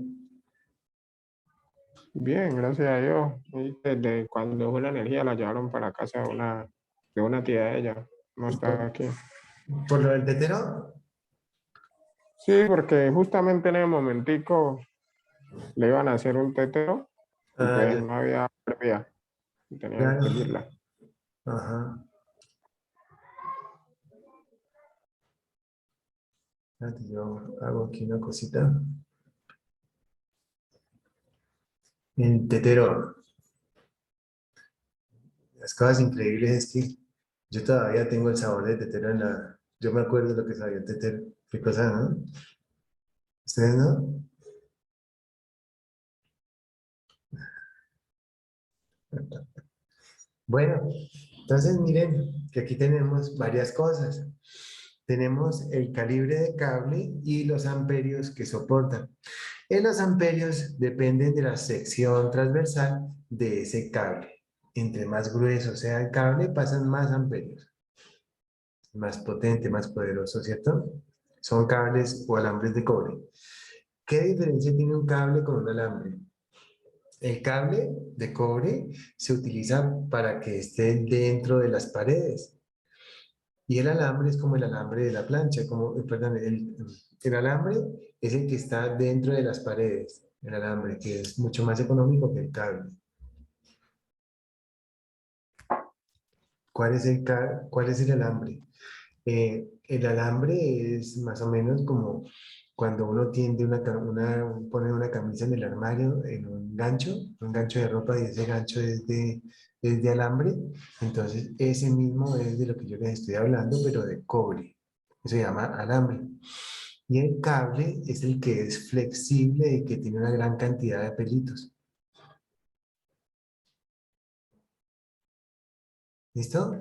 bien, gracias a Dios. Y desde cuando fue la energía la llevaron para casa de una tía de ella. No está aquí. ¿Por lo del tetero? Sí, porque justamente en el momentico le iban a hacer un tetero y Ah, pues ya, no había previa. Tenían claro. que irla. Ajá. Espérate, yo hago aquí una cosita. El tetero. Las cosas increíbles es que yo todavía tengo el sabor de tetero en la... Yo me acuerdo de lo que sabía el tetero. Qué cosa, ¿no? ¿Ustedes no? Bueno, entonces miren que aquí tenemos varias cosas. Tenemos el calibre de cable y los amperios que soportan. En los amperios dependen de la sección transversal de ese cable. Entre más grueso sea el cable, pasan más amperios. Más potente, más poderoso, ¿cierto? Son cables o alambres de cobre. ¿Qué diferencia tiene un cable con un alambre? El cable de cobre se utiliza para que esté dentro de las paredes. Y el alambre es como el alambre de la plancha, perdón, el alambre es el que está dentro de las paredes, el alambre, que es mucho más económico que el cable. ¿Cuál es el alambre? El alambre es más o menos como cuando uno tiende pone una camisa en el armario, en un gancho de ropa y ese gancho es de alambre. Entonces ese mismo es de lo que yo les estoy hablando, pero de cobre. Eso se llama alambre. Y el cable es el que es flexible y que tiene una gran cantidad de pelitos. ¿Listo?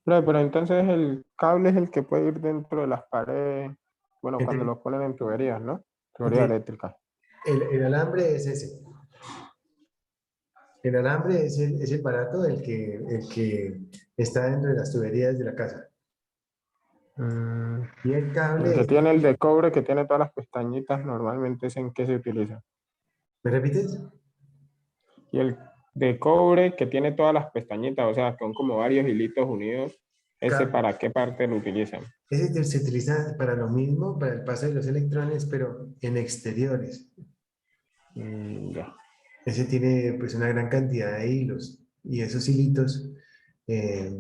Pero entonces el cable es el que puede ir dentro de las paredes, bueno, cuando Entre- los ponen en tuberías, ¿no? Tubería entre- eléctrica. el alambre es ese. El alambre es el barato, el que está dentro de las tuberías de la casa. Mm, Y el el cable que es... tiene el de cobre, que tiene todas las pestañitas, normalmente es en qué se utiliza. ¿Me repites? Y el de cobre, que tiene todas las pestañitas, o sea, son como varios hilitos unidos, ¿ese Ca- para qué parte lo utilizan? Ese se utiliza para lo mismo, para el paso de los electrones, pero en exteriores. Ya. Ese tiene pues una gran cantidad de hilos y esos hilitos eh,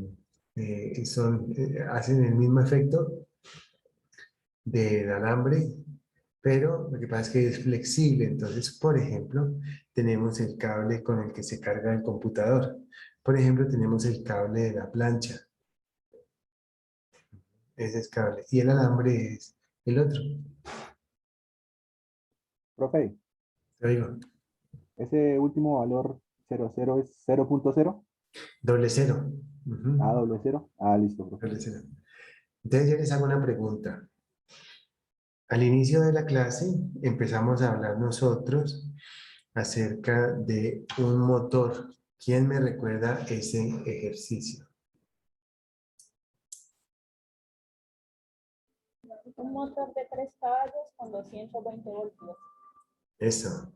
hacen el mismo efecto del alambre, pero lo que pasa es que es flexible. Entonces, por ejemplo, tenemos el cable con el que se carga el computador. Por ejemplo, tenemos el cable de la plancha. Ese es cable. Y el alambre es el otro. Profe, Te digo, ese último valor 00 es 0.0. doble cero. Ah, Ujú, doble cero. Ah, listo, profe. doble cero. Entonces, yo les hago una pregunta. Al inicio de la clase empezamos a hablar nosotros acerca de un motor. ¿Quién me recuerda ese ejercicio? Un motor de 3 caballos con 220 voltios. Eso.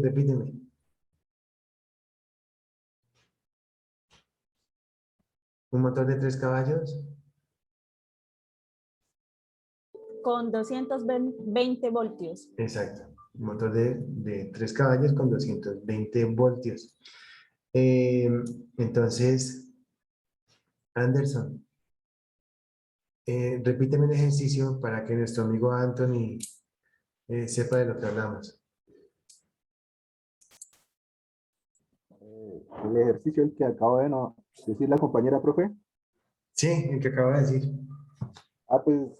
Repíteme. Un motor de 3 caballos. Con 220 voltios. Exacto. Un motor de 3 caballos con 220 voltios. Entonces, Anderson, repíteme el ejercicio para que nuestro amigo Anthony sepa de lo que hablamos. El ejercicio el que acabo de decir la compañera, profe. Sí, el que acaba de decir. Pues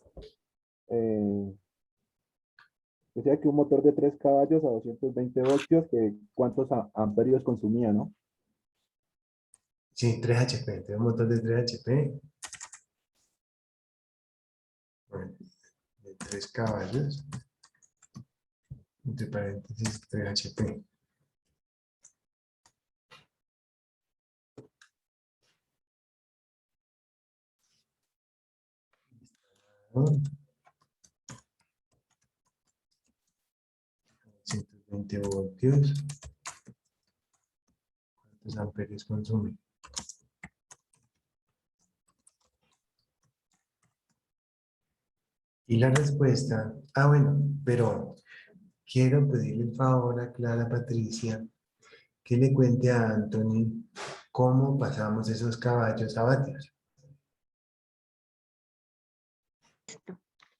decía que un motor de 3 caballos a 220 voltios, que cuántos amperios consumía, ¿no? Sí, 3 HP. Tengo un motor de 3 HP. Bueno, de 3 caballos. Entre paréntesis, 3 HP. ¿No? 120 voltios. ¿Cuántos amperios consume? Y la respuesta, bueno, pero quiero pedirle el favor a Clara Patricia que le cuente a Anthony cómo pasamos esos caballos a vatios.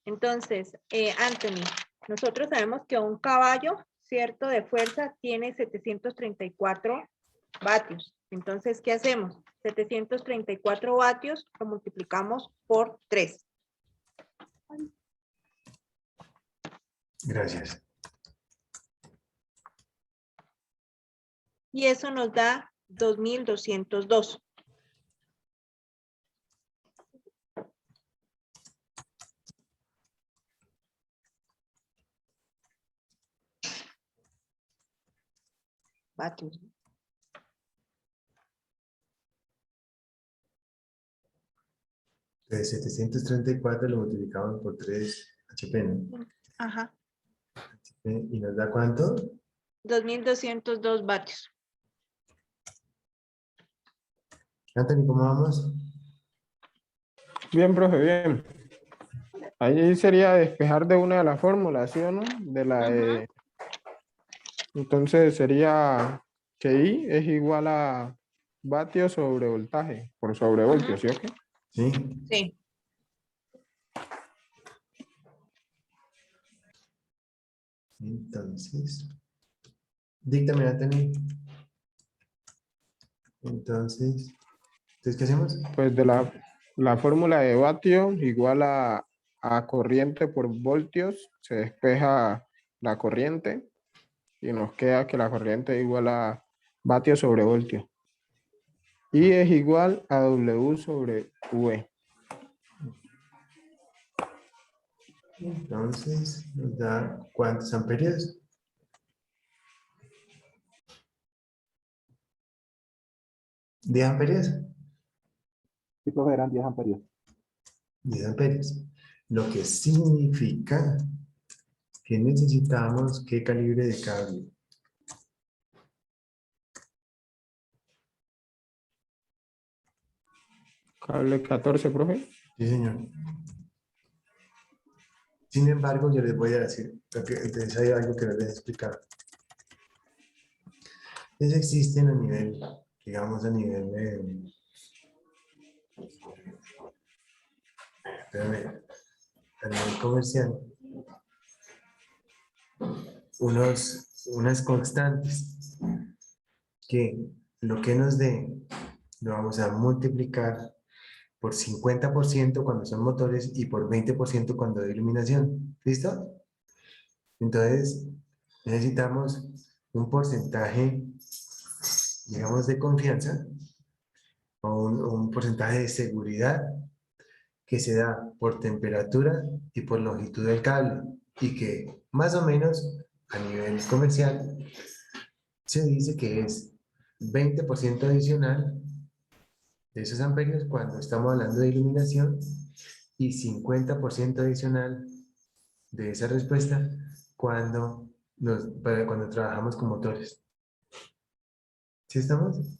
Entonces, Anthony, nosotros sabemos que un caballo, ¿cierto?, de fuerza tiene 734 vatios. Entonces, ¿qué hacemos? 734 vatios lo multiplicamos por 3. Gracias. Y eso nos da 2202. Vatios. De 734 lo multiplicamos por 3 HP, ¿no? Ajá. ¿Y nos da cuánto? 2202 vatios. Anthony, ¿cómo vamos? Bien, profe, bien. Ahí sería despejar de una de las fórmulas, ¿sí o no? De la de... Entonces sería que I es igual a vatios sobre voltaje por sobrevoltio, ¿sí o qué? Sí. Sí. Entonces, díctame, Anthony. Entonces, ¿qué hacemos? Pues de la fórmula de vatio igual a corriente por voltios, se despeja la corriente y nos queda que la corriente es igual a vatio sobre voltio. Y es igual a W sobre V. Entonces, nos da ¿cuántos amperios? ¿10 amperios? Sí, profe, eran 10 amperios. 10 amperios. Lo que significa que necesitamos ¿qué calibre de cable? Cable 14, profe. Sí, señor. Sin embargo, yo les voy a decir, entonces hay algo que les voy a explicar. Entonces existen a nivel, digamos a nivel a nivel comercial, unas constantes que lo que nos dé lo vamos a multiplicar por 50% cuando son motores y por 20% cuando hay iluminación. ¿Listo? Entonces, necesitamos un porcentaje, digamos, de confianza o un porcentaje de seguridad que se da por temperatura y por longitud del cable y que más o menos a nivel comercial se dice que es 20% adicional de esos amperios cuando estamos hablando de iluminación y 50% adicional de esa respuesta cuando, cuando trabajamos con motores. ¿Sí estamos?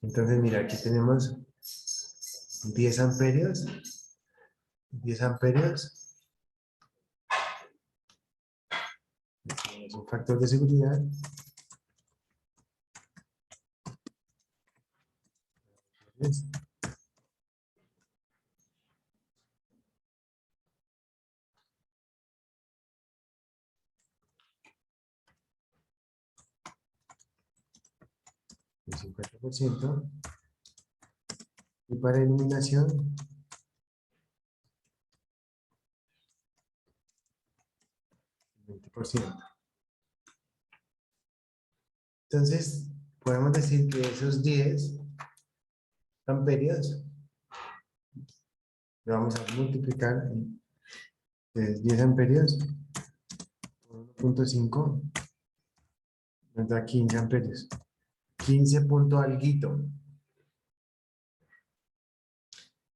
Entonces, mira, aquí tenemos 10 amperios. 10 amperios. Es un factor de seguridad. El 50%. Y para iluminación, 20%. Entonces, podemos decir que esos 10 amperios lo vamos a multiplicar en 10 amperios por 1.5 nos da 15 amperios. 15 punto alguito.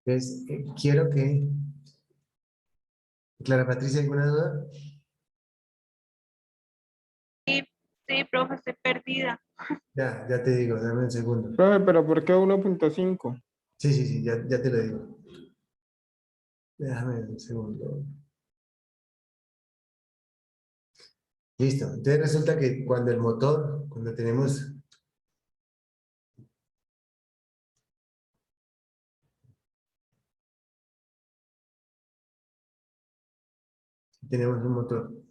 Entonces, quiero que... Clara Patricia, ¿alguna duda? Sí, profe, estoy perdida. Ya te digo, dame un segundo. Profe, pero ¿por qué 1.5? Sí, ya te lo digo. Déjame un segundo. Listo. Entonces resulta que cuando el motor, cuando tenemos un motor.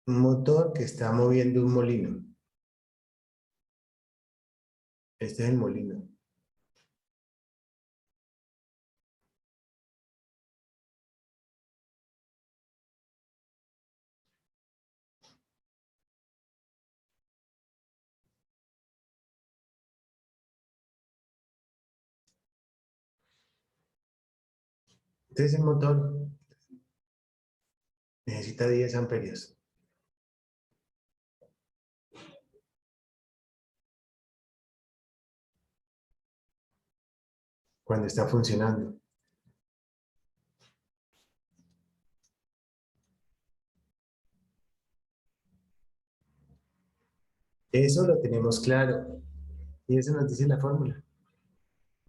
Un motor que está moviendo un molino. Este es el molino. Entonces el motor necesita 10 amperios. Cuando está funcionando. Eso lo tenemos claro. Y eso nos dice la fórmula.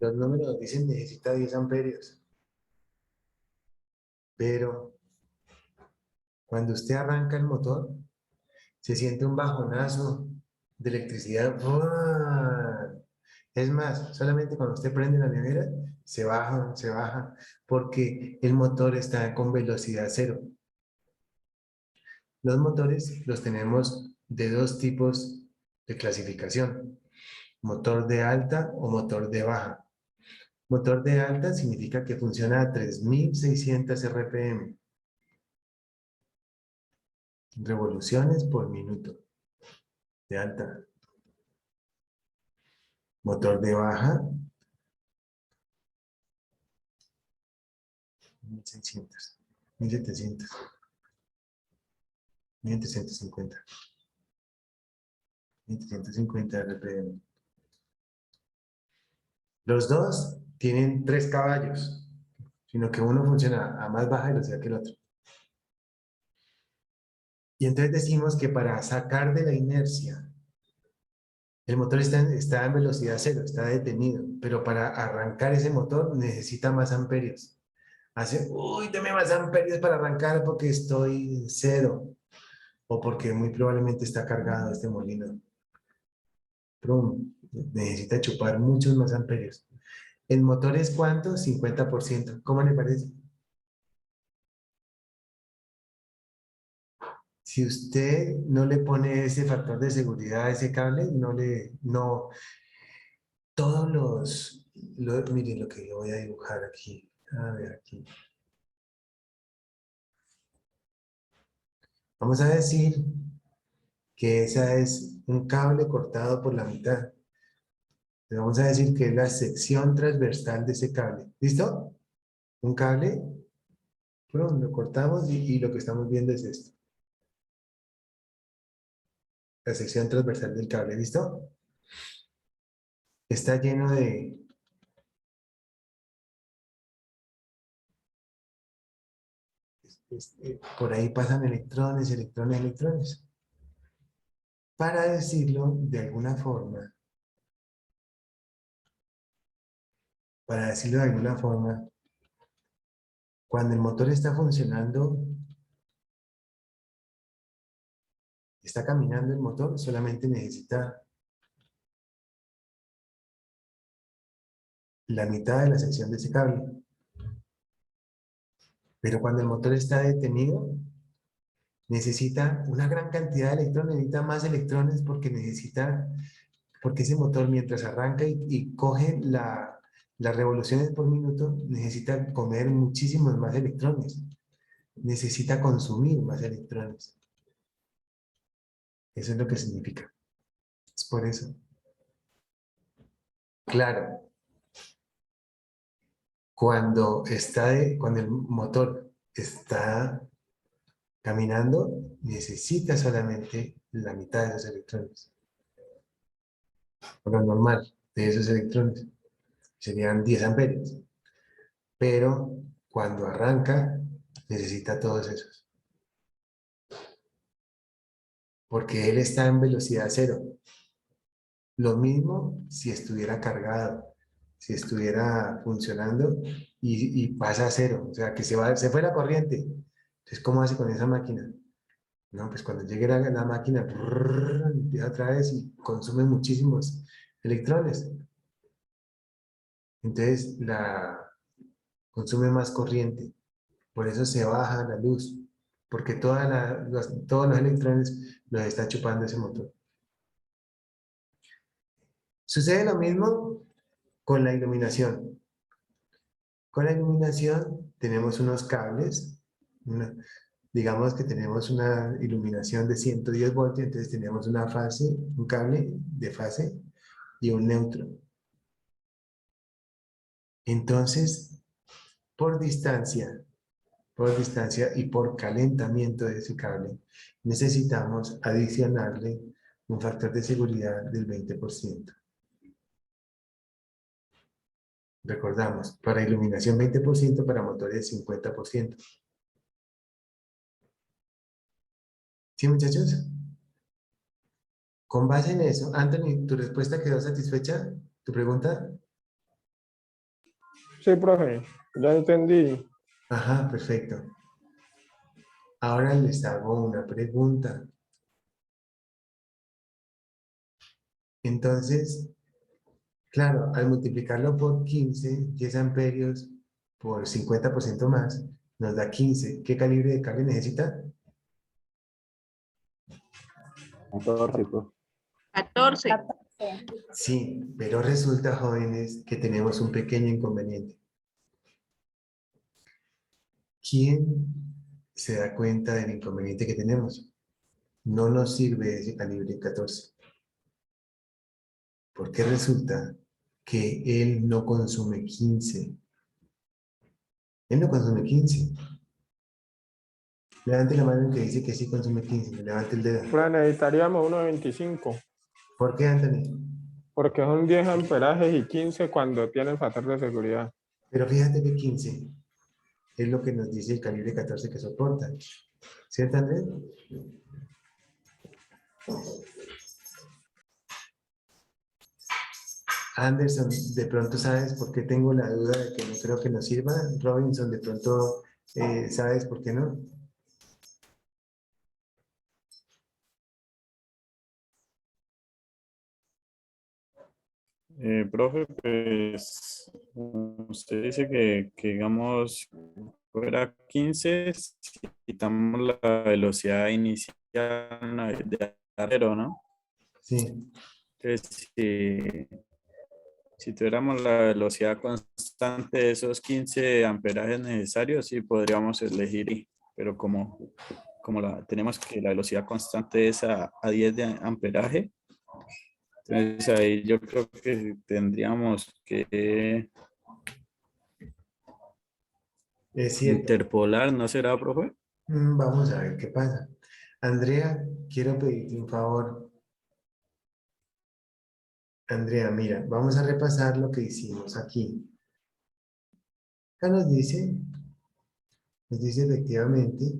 Los números nos dicen necesita 10 amperios. Pero cuando usted arranca el motor, se siente un bajonazo de electricidad. ¡Buah! Es más, solamente cuando usted prende la nevera, se baja, porque el motor está con velocidad cero. Los motores los tenemos de dos tipos de clasificación. Motor de alta o motor de baja. Motor de alta significa que funciona a 3600 RPM. Revoluciones por minuto. De alta. Motor de baja. 1600. 1700. 1750. 1750 RPM. Los dos tienen 3 caballos, sino que uno funciona a más baja velocidad que el otro. Y entonces decimos que para sacar de la inercia, el motor está en velocidad cero, está detenido, pero para arrancar ese motor necesita más amperios. Hace, uy, deme más amperios para arrancar porque estoy en cero, o porque muy probablemente está cargado este molino. Prum, necesita chupar muchos más amperios. ¿El motor es cuánto? 50%. ¿Cómo le parece? Si usted no le pone ese factor de seguridad a ese cable, todos miren lo que yo voy a dibujar aquí. A ver, aquí. Vamos a decir que esa es un cable cortado por la mitad. Le vamos a decir que es la sección transversal de ese cable. ¿Listo? Un cable, bueno, lo cortamos y lo que estamos viendo es esto. La sección transversal del cable, ¿listo? Está lleno de... por ahí pasan electrones, electrones, electrones. Para decirlo de alguna forma, cuando el motor está funcionando, está caminando el motor, solamente necesita la mitad de la sección de ese cable. Pero cuando el motor está detenido, necesita una gran cantidad de electrones, necesita más electrones porque ese motor mientras arranca y coge las revoluciones por minuto, necesita comer muchísimos más electrones, necesita consumir más electrones. Eso es lo que significa. Es por eso. Claro, cuando el motor está caminando, necesita solamente la mitad de esos electrones. Lo normal de esos electrones serían 10 amperios. Pero cuando arranca, necesita todos esos. Porque él está en velocidad cero. Lo mismo si estuviera cargado, si estuviera funcionando y pasa a cero. O sea, que se fue la corriente. Entonces, ¿cómo hace con esa máquina? No, pues cuando llegue la máquina, empieza otra vez y consume muchísimos electrones. Entonces, consume más corriente. Por eso se baja la luz. Porque todos los electrones los está chupando ese motor. Sucede lo mismo con la iluminación. Con la iluminación tenemos unos cables. Digamos que tenemos una iluminación de 110 voltios, entonces tenemos un cable de fase y un neutro. Entonces, por distancia y por calentamiento de ese cable, necesitamos adicionarle un factor de seguridad del 20%. Recordamos, para iluminación 20%, para motores 50%. ¿Sí, muchachos? Con base en eso, Anthony, ¿tu respuesta quedó satisfecha? ¿Tu pregunta? Sí, profe, ya entendí. Ajá, perfecto. Ahora les hago una pregunta. Entonces, claro, al multiplicarlo por 15, 10 amperios por 50% más, nos da 15. ¿Qué calibre de cable necesita? 14, profe. 14. Sí, pero resulta, jóvenes, que tenemos un pequeño inconveniente. ¿Quién se da cuenta del inconveniente que tenemos? No nos sirve ese calibre 14. Porque resulta que él no consume 15. Él no consume 15. Levante la mano el que dice que sí consume 15. Levante el dedo. Pues necesitaríamos uno de 25, ¿Por qué, Anthony? porque son 10 amperajes y 15 cuando tiene el factor de seguridad. Pero fíjate que 15 es lo que nos dice el calibre 14 que soporta. ¿Cierto, Andrés? Anderson, de pronto sabes por qué tengo la duda de que no creo que nos sirva. Robinson, de pronto sabes por qué no. Profe, pues usted dice que digamos, fuera 15, si quitamos la velocidad inicial de cero, ¿no? Sí. Entonces, si Si tuviéramos la velocidad constante de esos 15 amperajes necesarios, sí podríamos elegir, pero como tenemos que la velocidad constante es a 10 de amperaje, entonces ahí yo creo que tendríamos que Es cierto. interpolar, ¿no será, profe? Vamos a ver qué pasa. Andrea, quiero pedirte un favor. Andrea, mira, vamos a repasar lo que hicimos aquí. Acá nos dice efectivamente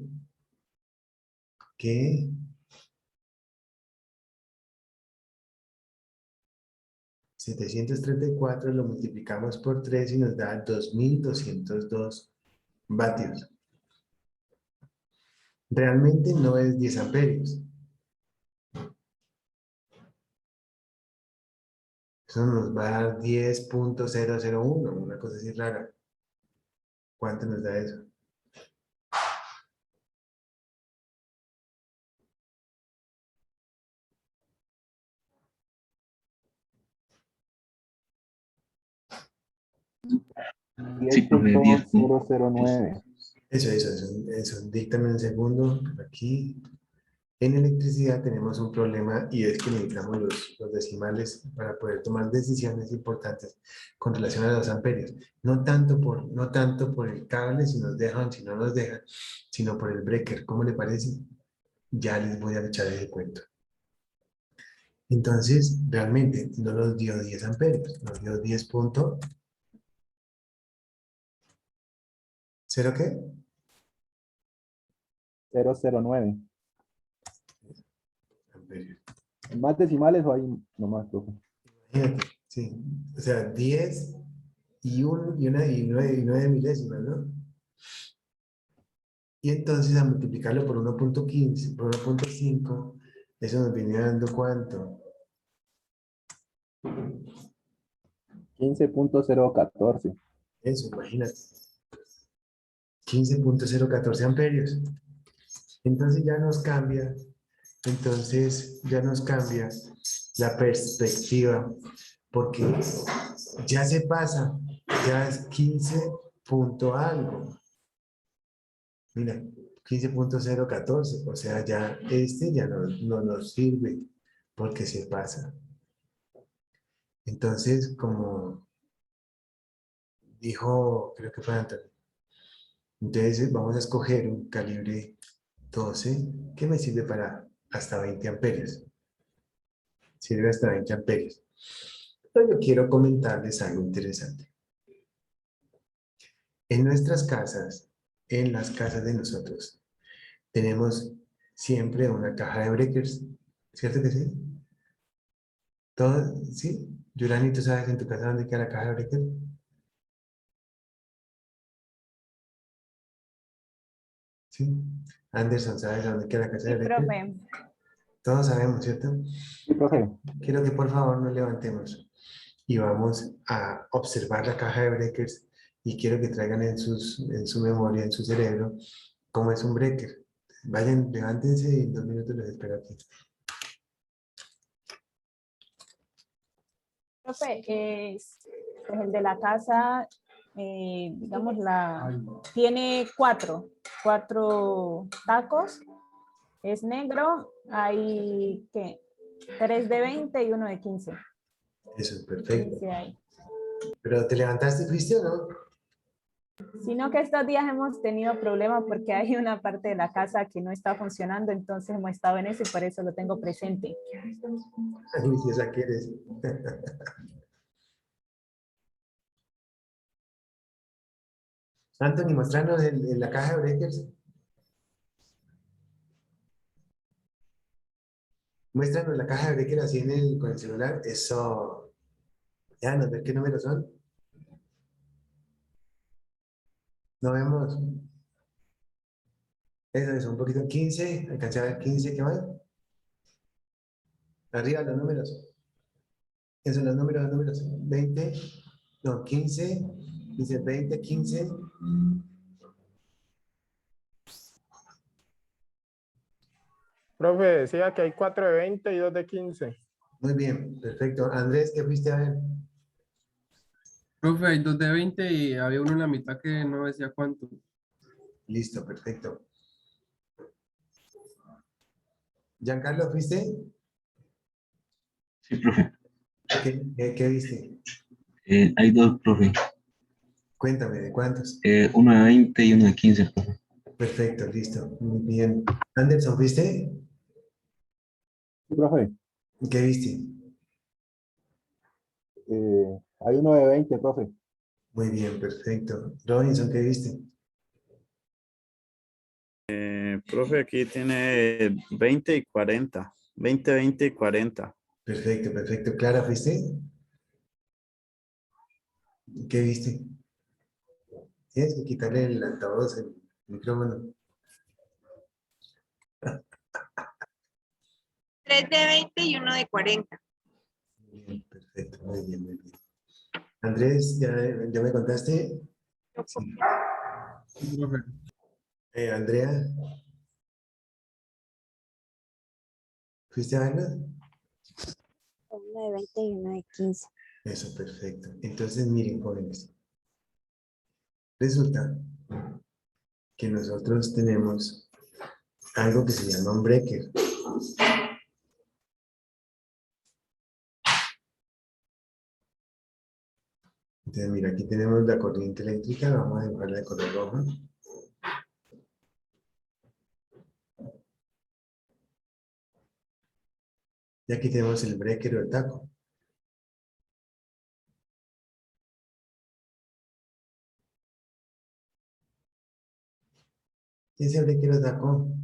que 734 lo multiplicamos por 3 y nos da 2202 vatios. Realmente no es 10 amperios. Eso nos va a dar 10.001, una cosa así rara. ¿Cuánto nos da eso? Sí, profe, 10.009. Eso. Díctame un segundo. Aquí. En electricidad tenemos un problema y es que necesitamos los decimales para poder tomar decisiones importantes con relación a los amperios. No tanto por el cable, si nos dejan, si no nos dejan, sino por el breaker. ¿Cómo le parece? Ya les voy a echar ese cuento. Entonces, realmente no nos dio 10 amperios, nos dio 10.0 qué? 009. Amperios. ¿Más decimales o hay nomás, profe? Imagínate, sí. O sea, 10 y 9 milésimas, ¿no? Y entonces a multiplicarlo por 1.15, por 1.5, eso nos viene dando ¿cuánto? 15.014. Eso, imagínate. 15.014 amperios. Entonces ya nos cambia la perspectiva, porque ya se pasa, ya es 15 punto algo. Mira, 15.014, o sea, ya ya no nos sirve porque se pasa. Entonces, como dijo, creo que fue Antonio, entonces vamos a escoger un calibre 12 que me sirve para hasta 20 amperios. Sirve hasta 20 amperios. Pero yo quiero comentarles algo interesante. En nuestras casas, en las casas de nosotros, tenemos siempre una caja de breakers, ¿cierto que sí? ¿Todo? ¿Sí? Yurani, ¿tú sabes en tu casa dónde queda la caja de breakers? ¿Sí? Anderson, ¿sabes dónde queda la casa Sí, de breakers? profe. Todos sabemos, ¿cierto? Sí, profe. Quiero que por favor nos levantemos y vamos a observar la caja de breakers y quiero que traigan en su memoria, en su cerebro, cómo es un breaker. Vayan, levántense y en 2 minutos los espero aquí. Profe, pues el de la casa, digamos, tiene cuatro tacos, es negro, hay ¿qué? 3 de 20 y uno de 15. Eso, perfecto. Dice ahí. Pero te levantaste y fuiste o no? Sino que estos días hemos tenido problemas porque hay una parte de la casa que no está funcionando, entonces hemos estado en eso y por eso lo tengo presente. Uy, si esa quieres. Anthony, mostrarnos la caja de breakers. Muéstranos la caja de breakers así con el celular. Eso. Ya, ¿nos ves qué números son? No vemos. Eso es un poquito 15. Alcancé a ver 15, ¿qué más? Arriba los números. Esos son los números. 20. No, 15. Dice 20, 15. Profe, decía que hay 4 de 20 y 2 de 15. Muy bien, perfecto. Andrés, ¿qué fuiste a ver? Profe, hay dos de 20 y había uno en la mitad que no decía cuánto. Listo, perfecto. Giancarlo, ¿fuiste? Sí, profe. ¿Qué viste? Hay dos, profe. Cuéntame, ¿de cuántos? Uno de 20 y uno de 15, profe. Perfecto, listo. Muy bien. Anderson, ¿fuiste? Sí, profe. ¿Qué viste? Hay uno de 20, profe. Muy bien, perfecto. Robinson, ¿qué viste? Profe, aquí tiene 20 y 40. 20, 20 y 40. Perfecto, perfecto. Clara, ¿fuiste? ¿Qué viste? Tienes que quitarle el altavoz, el micrófono. 3 de 20 y uno de 40. Muy bien, perfecto, muy bien, muy bien. Andrés, ¿ya me contaste? Sí. Sí, profe. Andrea, ¿fuiste a verla? Uno de 20 y uno de 15. Eso, perfecto. Entonces, miren, jóvenes. Resulta que nosotros tenemos algo que se llama un breaker. Entonces, mira, aquí tenemos la corriente eléctrica, vamos a dibujarla de color rojo. Y aquí tenemos el breaker o el taco. Y ese breaker o taco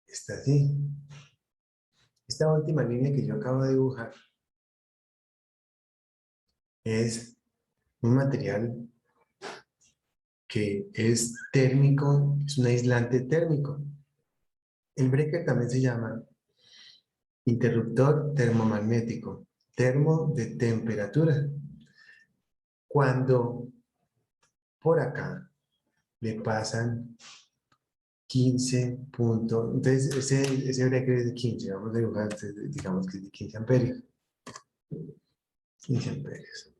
está así. Esta última línea que yo acabo de dibujar es un material que es térmico, es un aislante térmico. El breaker también se llama interruptor termomagnético, termo de temperatura. Cuando por acá le pasan 15 puntos, entonces ese breaker es de 15, vamos a dibujar, digamos que es de 15 amperios. 15 amperios.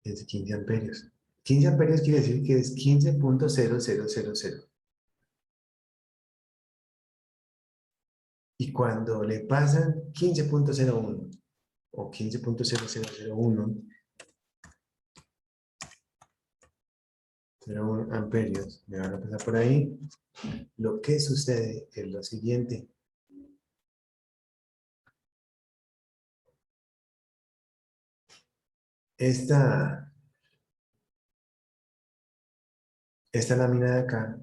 Es de 15 amperios. 15 amperios quiere decir que es 15.0000. Y cuando le pasan 15.01 o 15.0001, 0,1 amperios, me van a pasar por ahí, lo que sucede es lo siguiente. Esta lámina de acá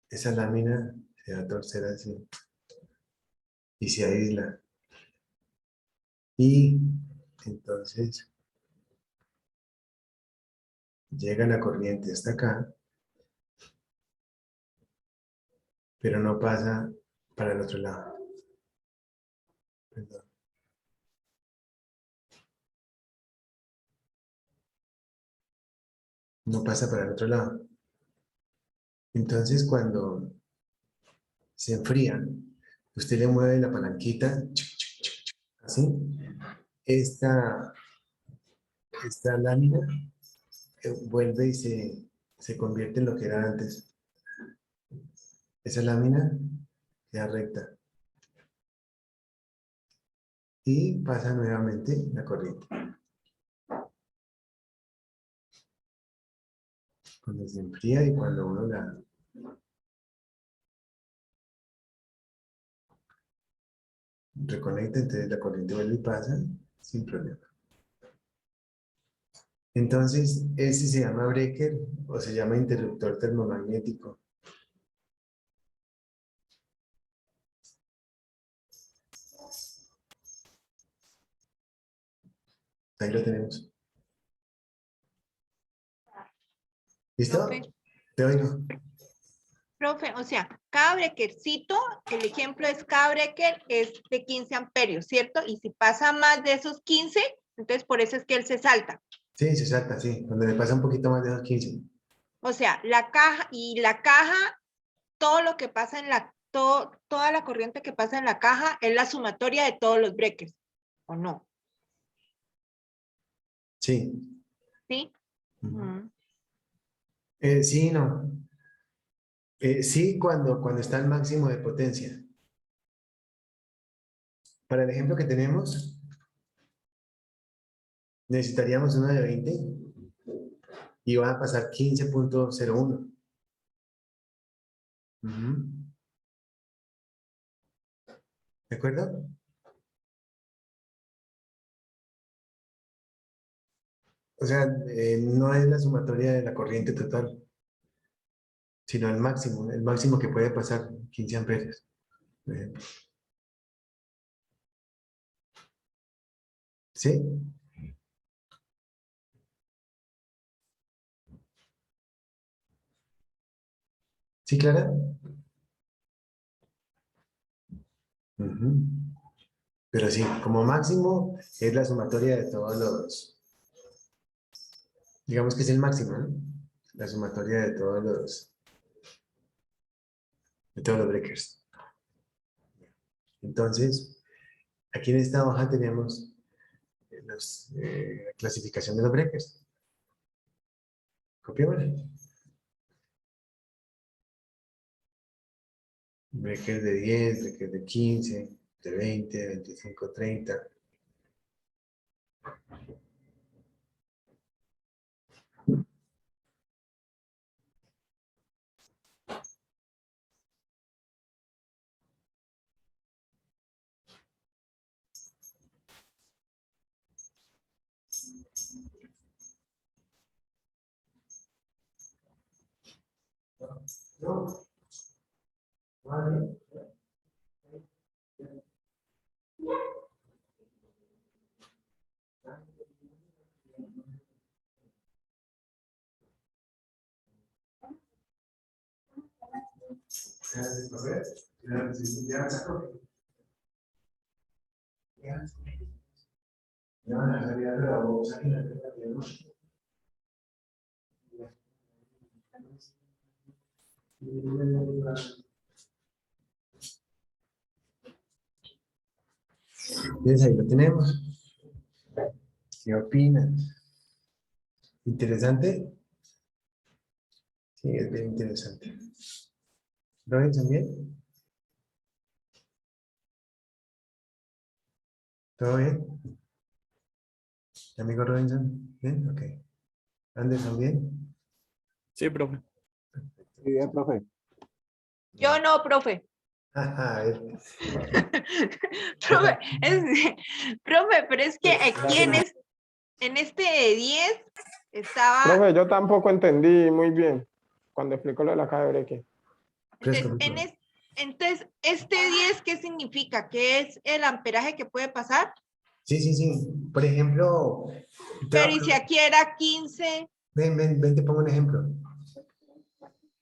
esa lámina se va a torcer así y se aísla. Y entonces llega la corriente hasta acá, pero no pasa para el otro lado. Perdón. No pasa para el otro lado. Entonces cuando se enfría, usted le mueve la palanquita, así, esta lámina vuelve y se convierte en lo que era antes. Esa lámina queda recta. Y pasa nuevamente la corriente. Cuando se enfría y cuando uno la reconecta, entonces la corriente vuelve y pasa sin problema. Entonces, ese se llama breaker o se llama interruptor termomagnético. Ahí lo tenemos. ¿Listo? Profe. Te oigo. Profe, o sea, cada breakercito, el ejemplo es cada breaker es de 15 amperios, ¿cierto? Y si pasa más de esos 15, entonces por eso es que él se salta. Sí, se salta, sí. Cuando le pasa un poquito más de esos 15. O sea, la caja, todo lo que pasa en toda la corriente que pasa en la caja es la sumatoria de todos los breakers, ¿o no? Sí. ¿Sí? Ujú. Mm. Sí, no. Sí, cuando está al máximo de potencia. Para el ejemplo que tenemos, necesitaríamos una de 20 y va a pasar 15.01. Ujú. ¿De acuerdo? O sea, no es la sumatoria de la corriente total, sino el máximo que puede pasar, 15 amperios. Por ejemplo. ¿Sí? ¿Sí, Clara? Ujú. Pero sí, como máximo es la sumatoria de todos los, digamos que es el máximo, ¿no? La sumatoria de todos los breakers. Entonces, aquí en esta hoja tenemos la clasificación de los breakers. Copiémosla. Breakers de 10, breakers de 15, de 20, 25, 30. No. Vale. Entonces ahí lo tenemos. ¿Qué opinan? ¿Interesante? Sí, es bien interesante. ¿Robinson bien? ¿Todo bien? ¿Amigo Robinson? ¿Bien? Ok. ¿Anderson bien? Sí, profe. Sí, bien, profe. Yo no, profe. A ver. Profe, profe, pero es que aquí en este de 10 estaba, Profe, yo tampoco entendí muy bien cuando explicó lo de la caja de breque. Fresco, entonces, este 10, ¿qué significa? ¿Qué es el amperaje que puede pasar? Sí, sí, sí. Por ejemplo, Pero y si aquí era 15, ven, te pongo un ejemplo.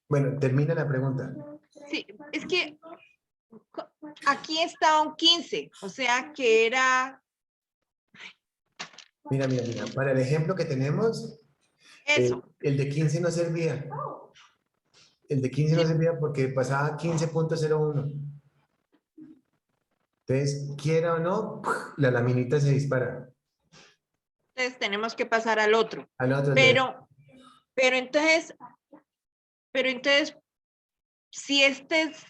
Bueno, termina la pregunta. sí, es que aquí estaba un 15, o sea que era Mira. Para el ejemplo que tenemos, eso. el de 15 no servía. El de 15 no Sí, servía porque pasaba 15.01. Entonces, quiera o no, la laminita se dispara. entonces tenemos que pasar al otro. Al otro, Pero entonces, si este es,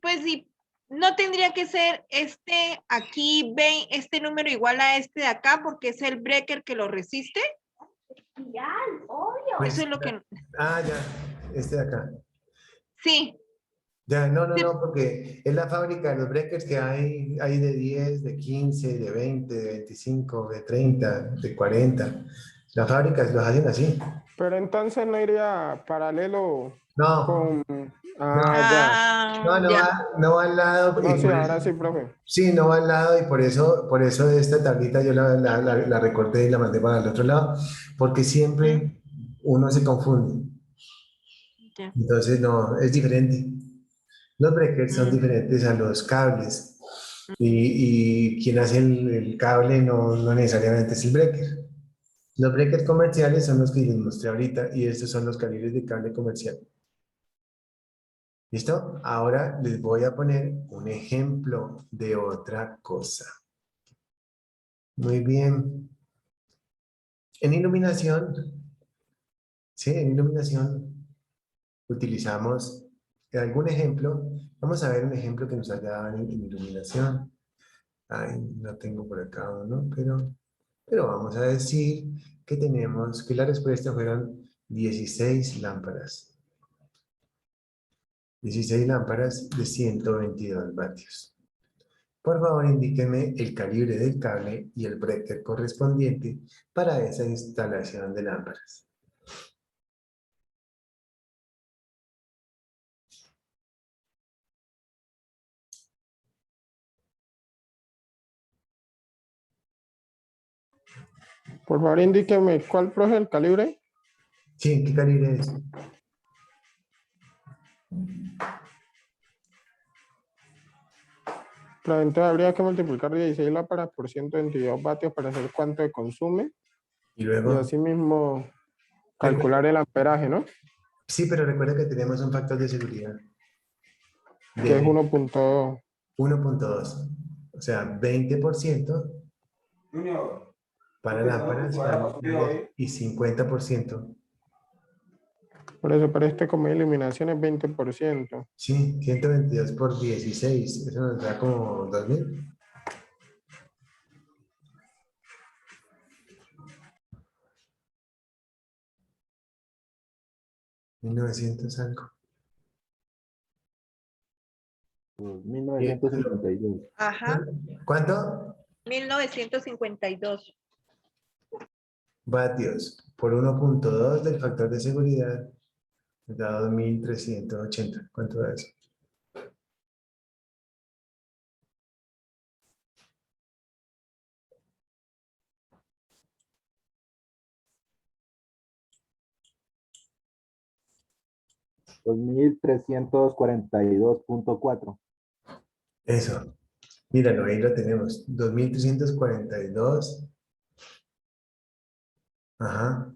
pues sí, no tendría que ser este aquí, ven, este número igual a este de acá, porque es el breaker que lo resiste. pues, Eso es lo que, ya, este de acá. sí, Ya, no, sí, porque es la fábrica de los breakers que hay de 10, de 15, de 20, de 25, de 30, de 40. Las fábricas los hacen así. Pero entonces no iría paralelo No, con... Ah, no, ya. ya. no va al lado. No, Y sí, por ahora eso, sí, profe. sí, no va al lado y por eso esta tablita yo la recorté y la mandé para el otro lado, porque Mm, siempre uno se confunde. ya. Entonces, no, es diferente. Los breakers son Mm, diferentes a los cables. Y quien hace el cable no necesariamente es el breaker. Los breakers comerciales son los que les mostré ahorita y estos son los calibres de cable comercial. ¿Listo? Ahora les voy a poner un ejemplo de otra cosa. Muy bien. En iluminación, sí, en iluminación utilizamos algún ejemplo. Vamos a ver un ejemplo que nos haya dado en iluminación. Ay, no tengo por acá uno, pero vamos a decir que tenemos que la respuesta fueron 16 lámparas. 16 lámparas de 122 vatios. Por favor, indíqueme el calibre del cable y el breaker correspondiente para esa instalación de lámparas. Por favor, indíqueme cuál, profe, el calibre. Sí, ¿qué calibre es? Pero entonces habría que multiplicar 16 lámparas por 122 vatios para saber cuánto consume. Y Y luego, asimismo calcular el amperaje, ¿no? sí, pero recuerda que tenemos un factor de seguridad Que es de 1.2. 1.2. O sea, 20% para lámparas y 50%. Por eso, para este como iluminación es 20%. Sí, 122 por 16. Eso nos da como 2000. $1900 algo. 1952. Ajá, ¿Cuánto? 1952. Vatios por 1.2 del factor de seguridad da 2380. ¿Cuánto da eso? Pues 1342.4. Eso. Míralo, ahí lo tenemos. 2342. Ajá.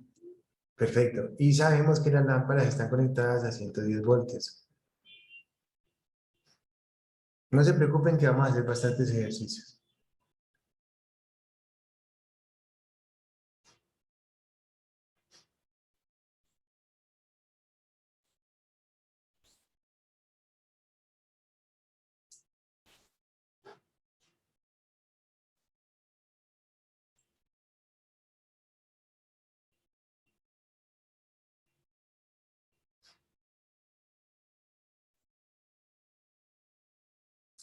Perfecto. Y sabemos que las lámparas están conectadas a 110 voltios. No se preocupen que vamos a hacer bastantes ejercicios.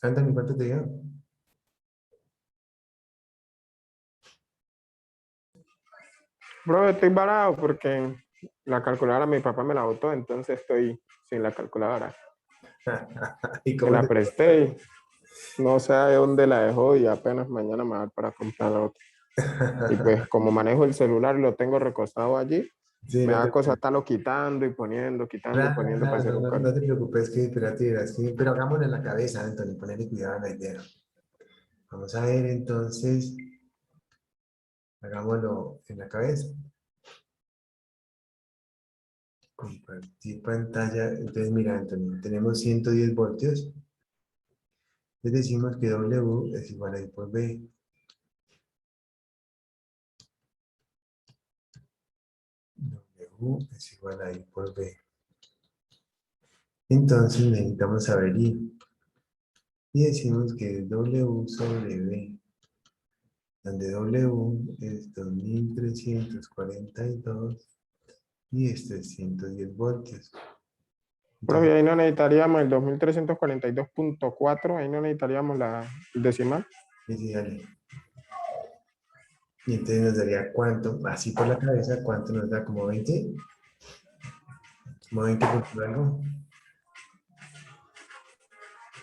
Anthony, ¿cuánto te dio? Bro, estoy varado porque la calculadora mi papá me la botó, entonces estoy sin la calculadora. ¿Y Me cómo la te... presté y no sé de dónde la dejó y apenas mañana me va a dar para comprar la otra. Y pues como manejo el celular, lo tengo recostado allí, Sí, me no da te cosa preocupes. estarlo quitando y poniendo, quitando y Claro, poniendo para claro, hacer un no, cálculo. no te preocupes, que espérate, verás que... Pero hagámoslo en la cabeza, Anthony, ponerle cuidado a la idea. Vamos a ver, entonces, hagámoslo en la cabeza. Compartir pantalla. Entonces, mira, Anthony, tenemos 110 voltios. Entonces decimos que W es igual a I por B. W es igual a I por B. Entonces necesitamos saber I. Y decimos que es W sobre B. Donde W es 2342 y esto es 110 voltios. Pero Entonces, ahí no necesitaríamos el 2342.4, ahí no necesitaríamos el decimal. y dale. Y entonces nos daría cuánto, así por la cabeza, cuánto nos da, como 20. Como 20 punto algo.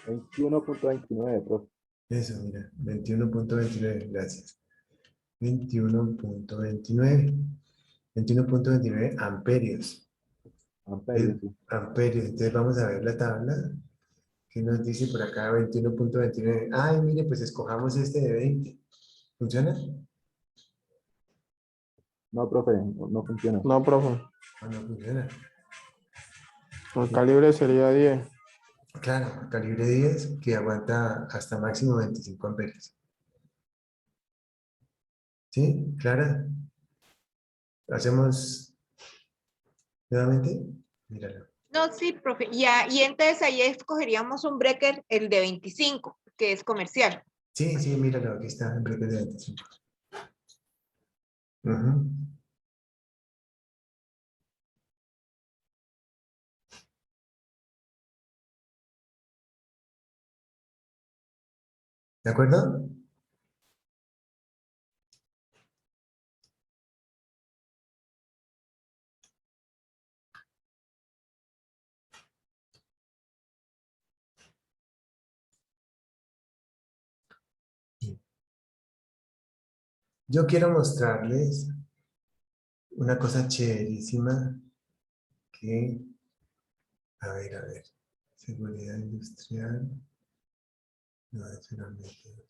21.29, profe. Eso, mira, 21.29, gracias. 21.29. 21.29 amperios. Amperios, sí. Amperios. Entonces vamos a ver la tabla. ¿Qué nos dice por acá? 21.29. Ay, mire, pues escojamos este de 20. ¿Funciona? No, profe, no funciona. No, profe. ¿O no funciona? El calibre sería 10. Claro, calibre 10 que aguanta hasta máximo 25 amperes. ¿Sí? ¿Clara? ¿Hacemos nuevamente? Míralo. No, sí, profe. Y entonces ahí escogeríamos un breaker, el de 25, que es comercial. Sí, sí, míralo, aquí está, en break de 25. Ujú. ¿De acuerdo? Yo quiero mostrarles una cosa chéverísima que, a ver, seguridad industrial, no, eso no me queda.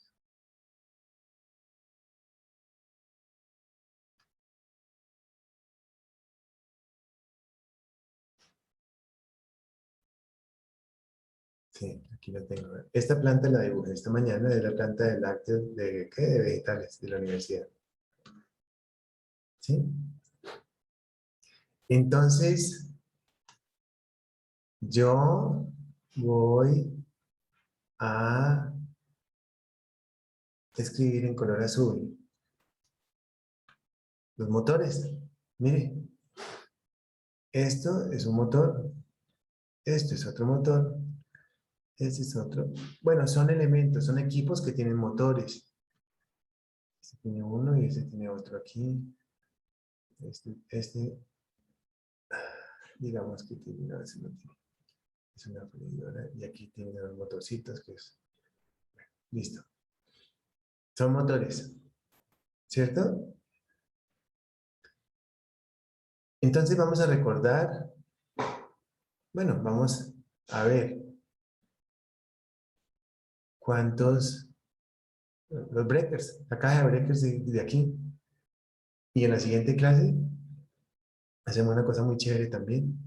Sí, aquí la tengo. Esta planta la dibujé esta mañana, es la planta de lácteos de, ¿qué? De vegetales de la universidad. ¿Sí? Entonces, yo voy a escribir en color azul los motores. Mire, esto es un motor, esto es otro motor, este es otro. Bueno, son elementos, son equipos que tienen motores. Este tiene uno y este tiene otro aquí. Este digamos que tiene, no, ese no tiene. Es una freidora y aquí tiene los motorcitos que es, listo. Son motores, ¿cierto? Entonces vamos a recordar, bueno, vamos a ver cuántos, los breakers, la caja de breakers de aquí. Y en la siguiente clase hacemos una cosa muy chévere también,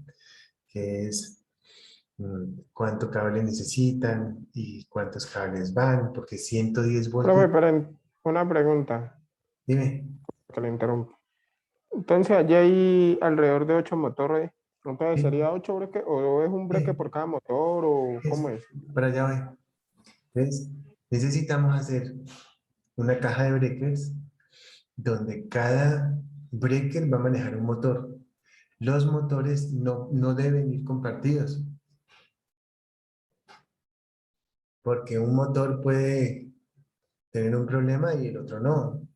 que es cuánto cable necesitan y cuántos cables van, porque 110 Profe, voltios. pero una pregunta, Dime, que le interrumpo. Entonces, allí hay alrededor de 8 motores. Entonces, Sí. ¿sería 8 breques o es un breque Sí. por cada motor o cómo es? para allá voy. ¿Ves? Necesitamos hacer una caja de breakers donde cada breaker va a manejar un motor. Los motores no deben ir compartidos, porque un motor puede tener un problema y el otro no.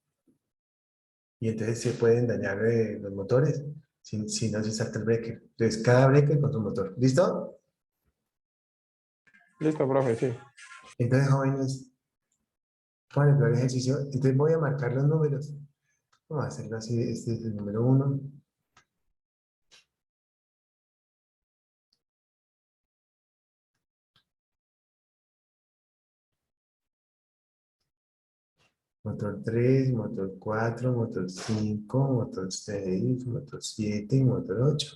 Y entonces se pueden dañar los motores si no se salta el breaker. Entonces cada breaker con su motor. ¿Listo? Listo, profe, sí. Entonces, jóvenes, pueden el ejercicio. Entonces voy a marcar los números. Vamos a hacerlo así. Este es el número 1. Motor 3, motor 4, motor 5, motor 6, motor 7 y motor 8.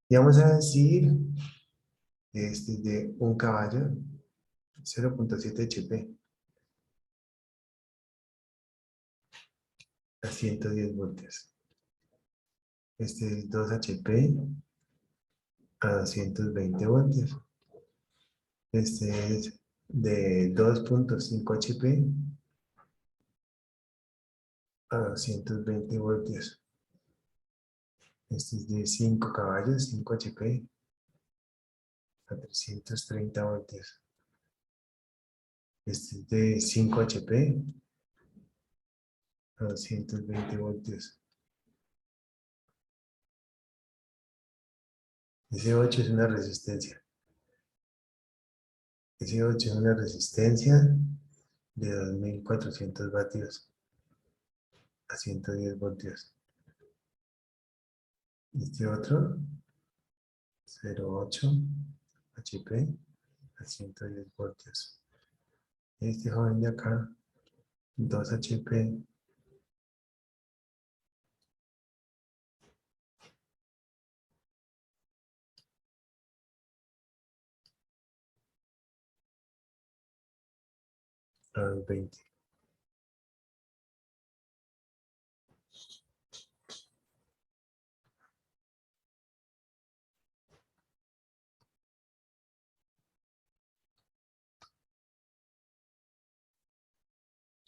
Y vamos a decir, este es de 1 caballo, 0.7 HP a 110 voltios. Este es 2 HP a 220 voltios. Este es de 2.5 HP a 220 voltios. Este es de 5 caballos, 5 HP a 330 voltios. Este es de 5 HP a 220 voltios. Ese 8 es una resistencia. Ese 8 es una resistencia de 2400 vatios a 110 voltios. Este otro, 0.8 HP a 110 voltios. Este joven de acá, 2 HP. A 20.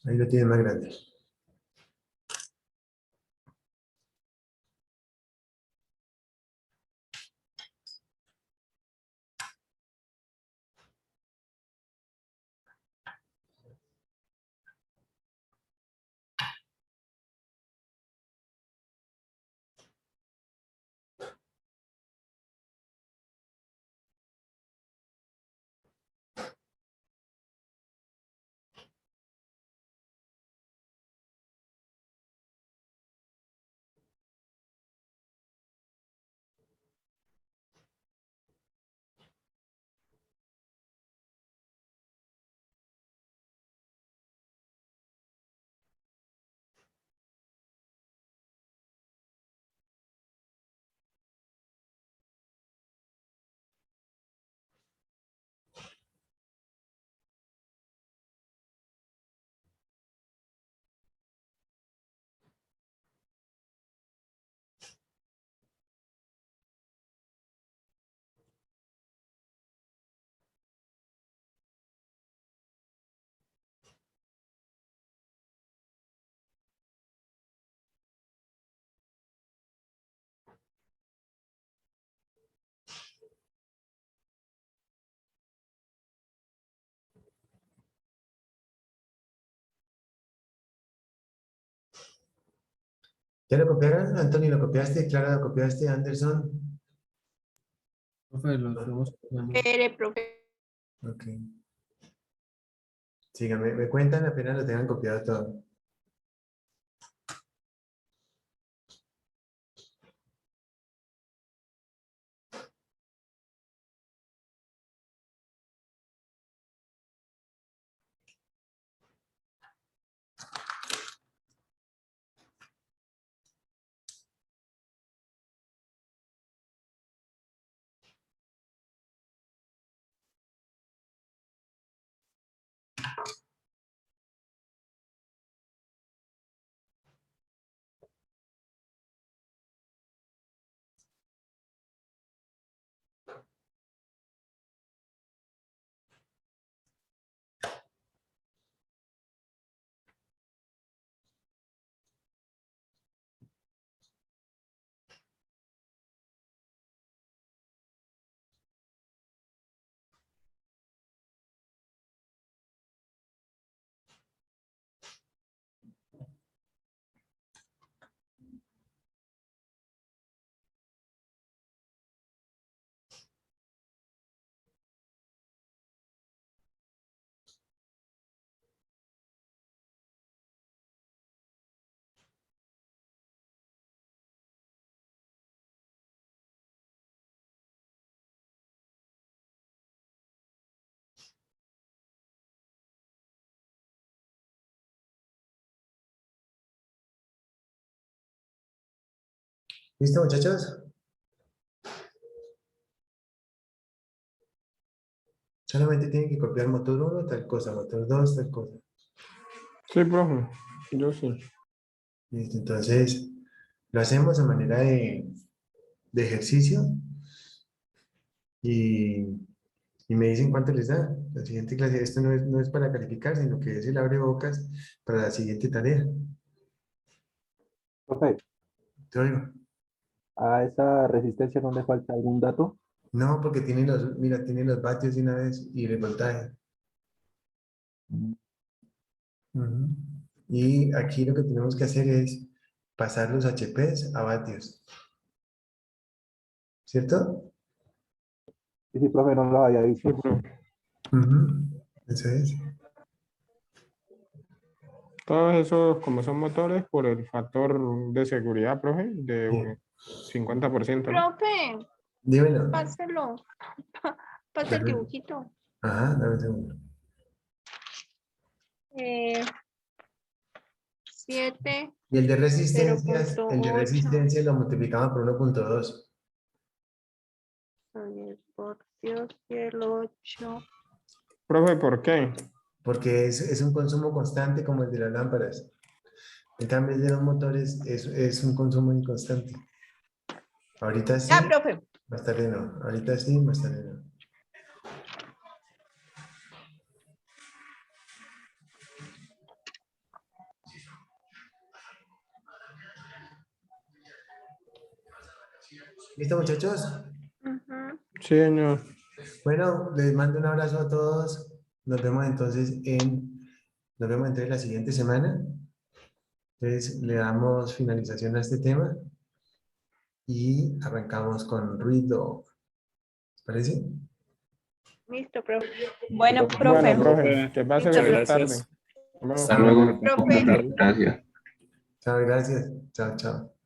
Ahí lo tiene más grande. ¿Ya lo copiaron? Antonio, ¿lo copiaste? Clara, ¿lo copiaste? Anderson. Profe, lo estamos copiando. Espere, profe. Ok. Síganme, me cuentan apenas lo tengan copiado todo. ¿Listo, muchachos? Solamente tienen que copiar motor 1, tal cosa, motor 2, tal cosa. Sí, profe. Yo sí. Listo, entonces lo hacemos a manera de ejercicio y, y me dicen cuánto les da. La siguiente clase, esto no es para calificar, sino que es el abrebocas para la siguiente tarea. Profe, ¿Te oigo? ¿a esa resistencia no le falta algún dato? No, porque tiene los, mira, tiene los vatios de una vez y el voltaje. Ujú. Y aquí lo que tenemos que hacer es pasar los HPs a vatios. ¿Cierto? Sí, sí, profe, no lo había Sí, visto. profe. Ujú. Eso es. Todos esos, como son motores, por el factor de seguridad, profe, de Sí. 50%, ¿no? Profe, Dímelo. páselo. Pasa el Dale. dibujito. Ajá, dame un segundo. 7, Y el de resistencias, el de 0.8. resistencias lo multiplicamos por 1.2. 10 voltios y el 8. Profe, ¿por qué? Porque es un consumo constante como el de las lámparas. En cambio, el de los motores es un consumo inconstante. Ahorita sí, Ya, profe. más tarde no. Ahorita sí, más tarde no. ¿Listo, muchachos? Ujú. Sí, señor. Bueno, les mando un abrazo a todos. Nos vemos entonces nos vemos entre la siguiente semana. Entonces, le damos finalización a este tema y arrancamos con ruido. ¿Les parece? Listo, profe. Bueno, Bueno, profe. Bueno, profe, que pase Muchas feliz tarde. gracias. Nos vemos. Hasta luego. Profe. Gracias. Chao, gracias. Chao, chao.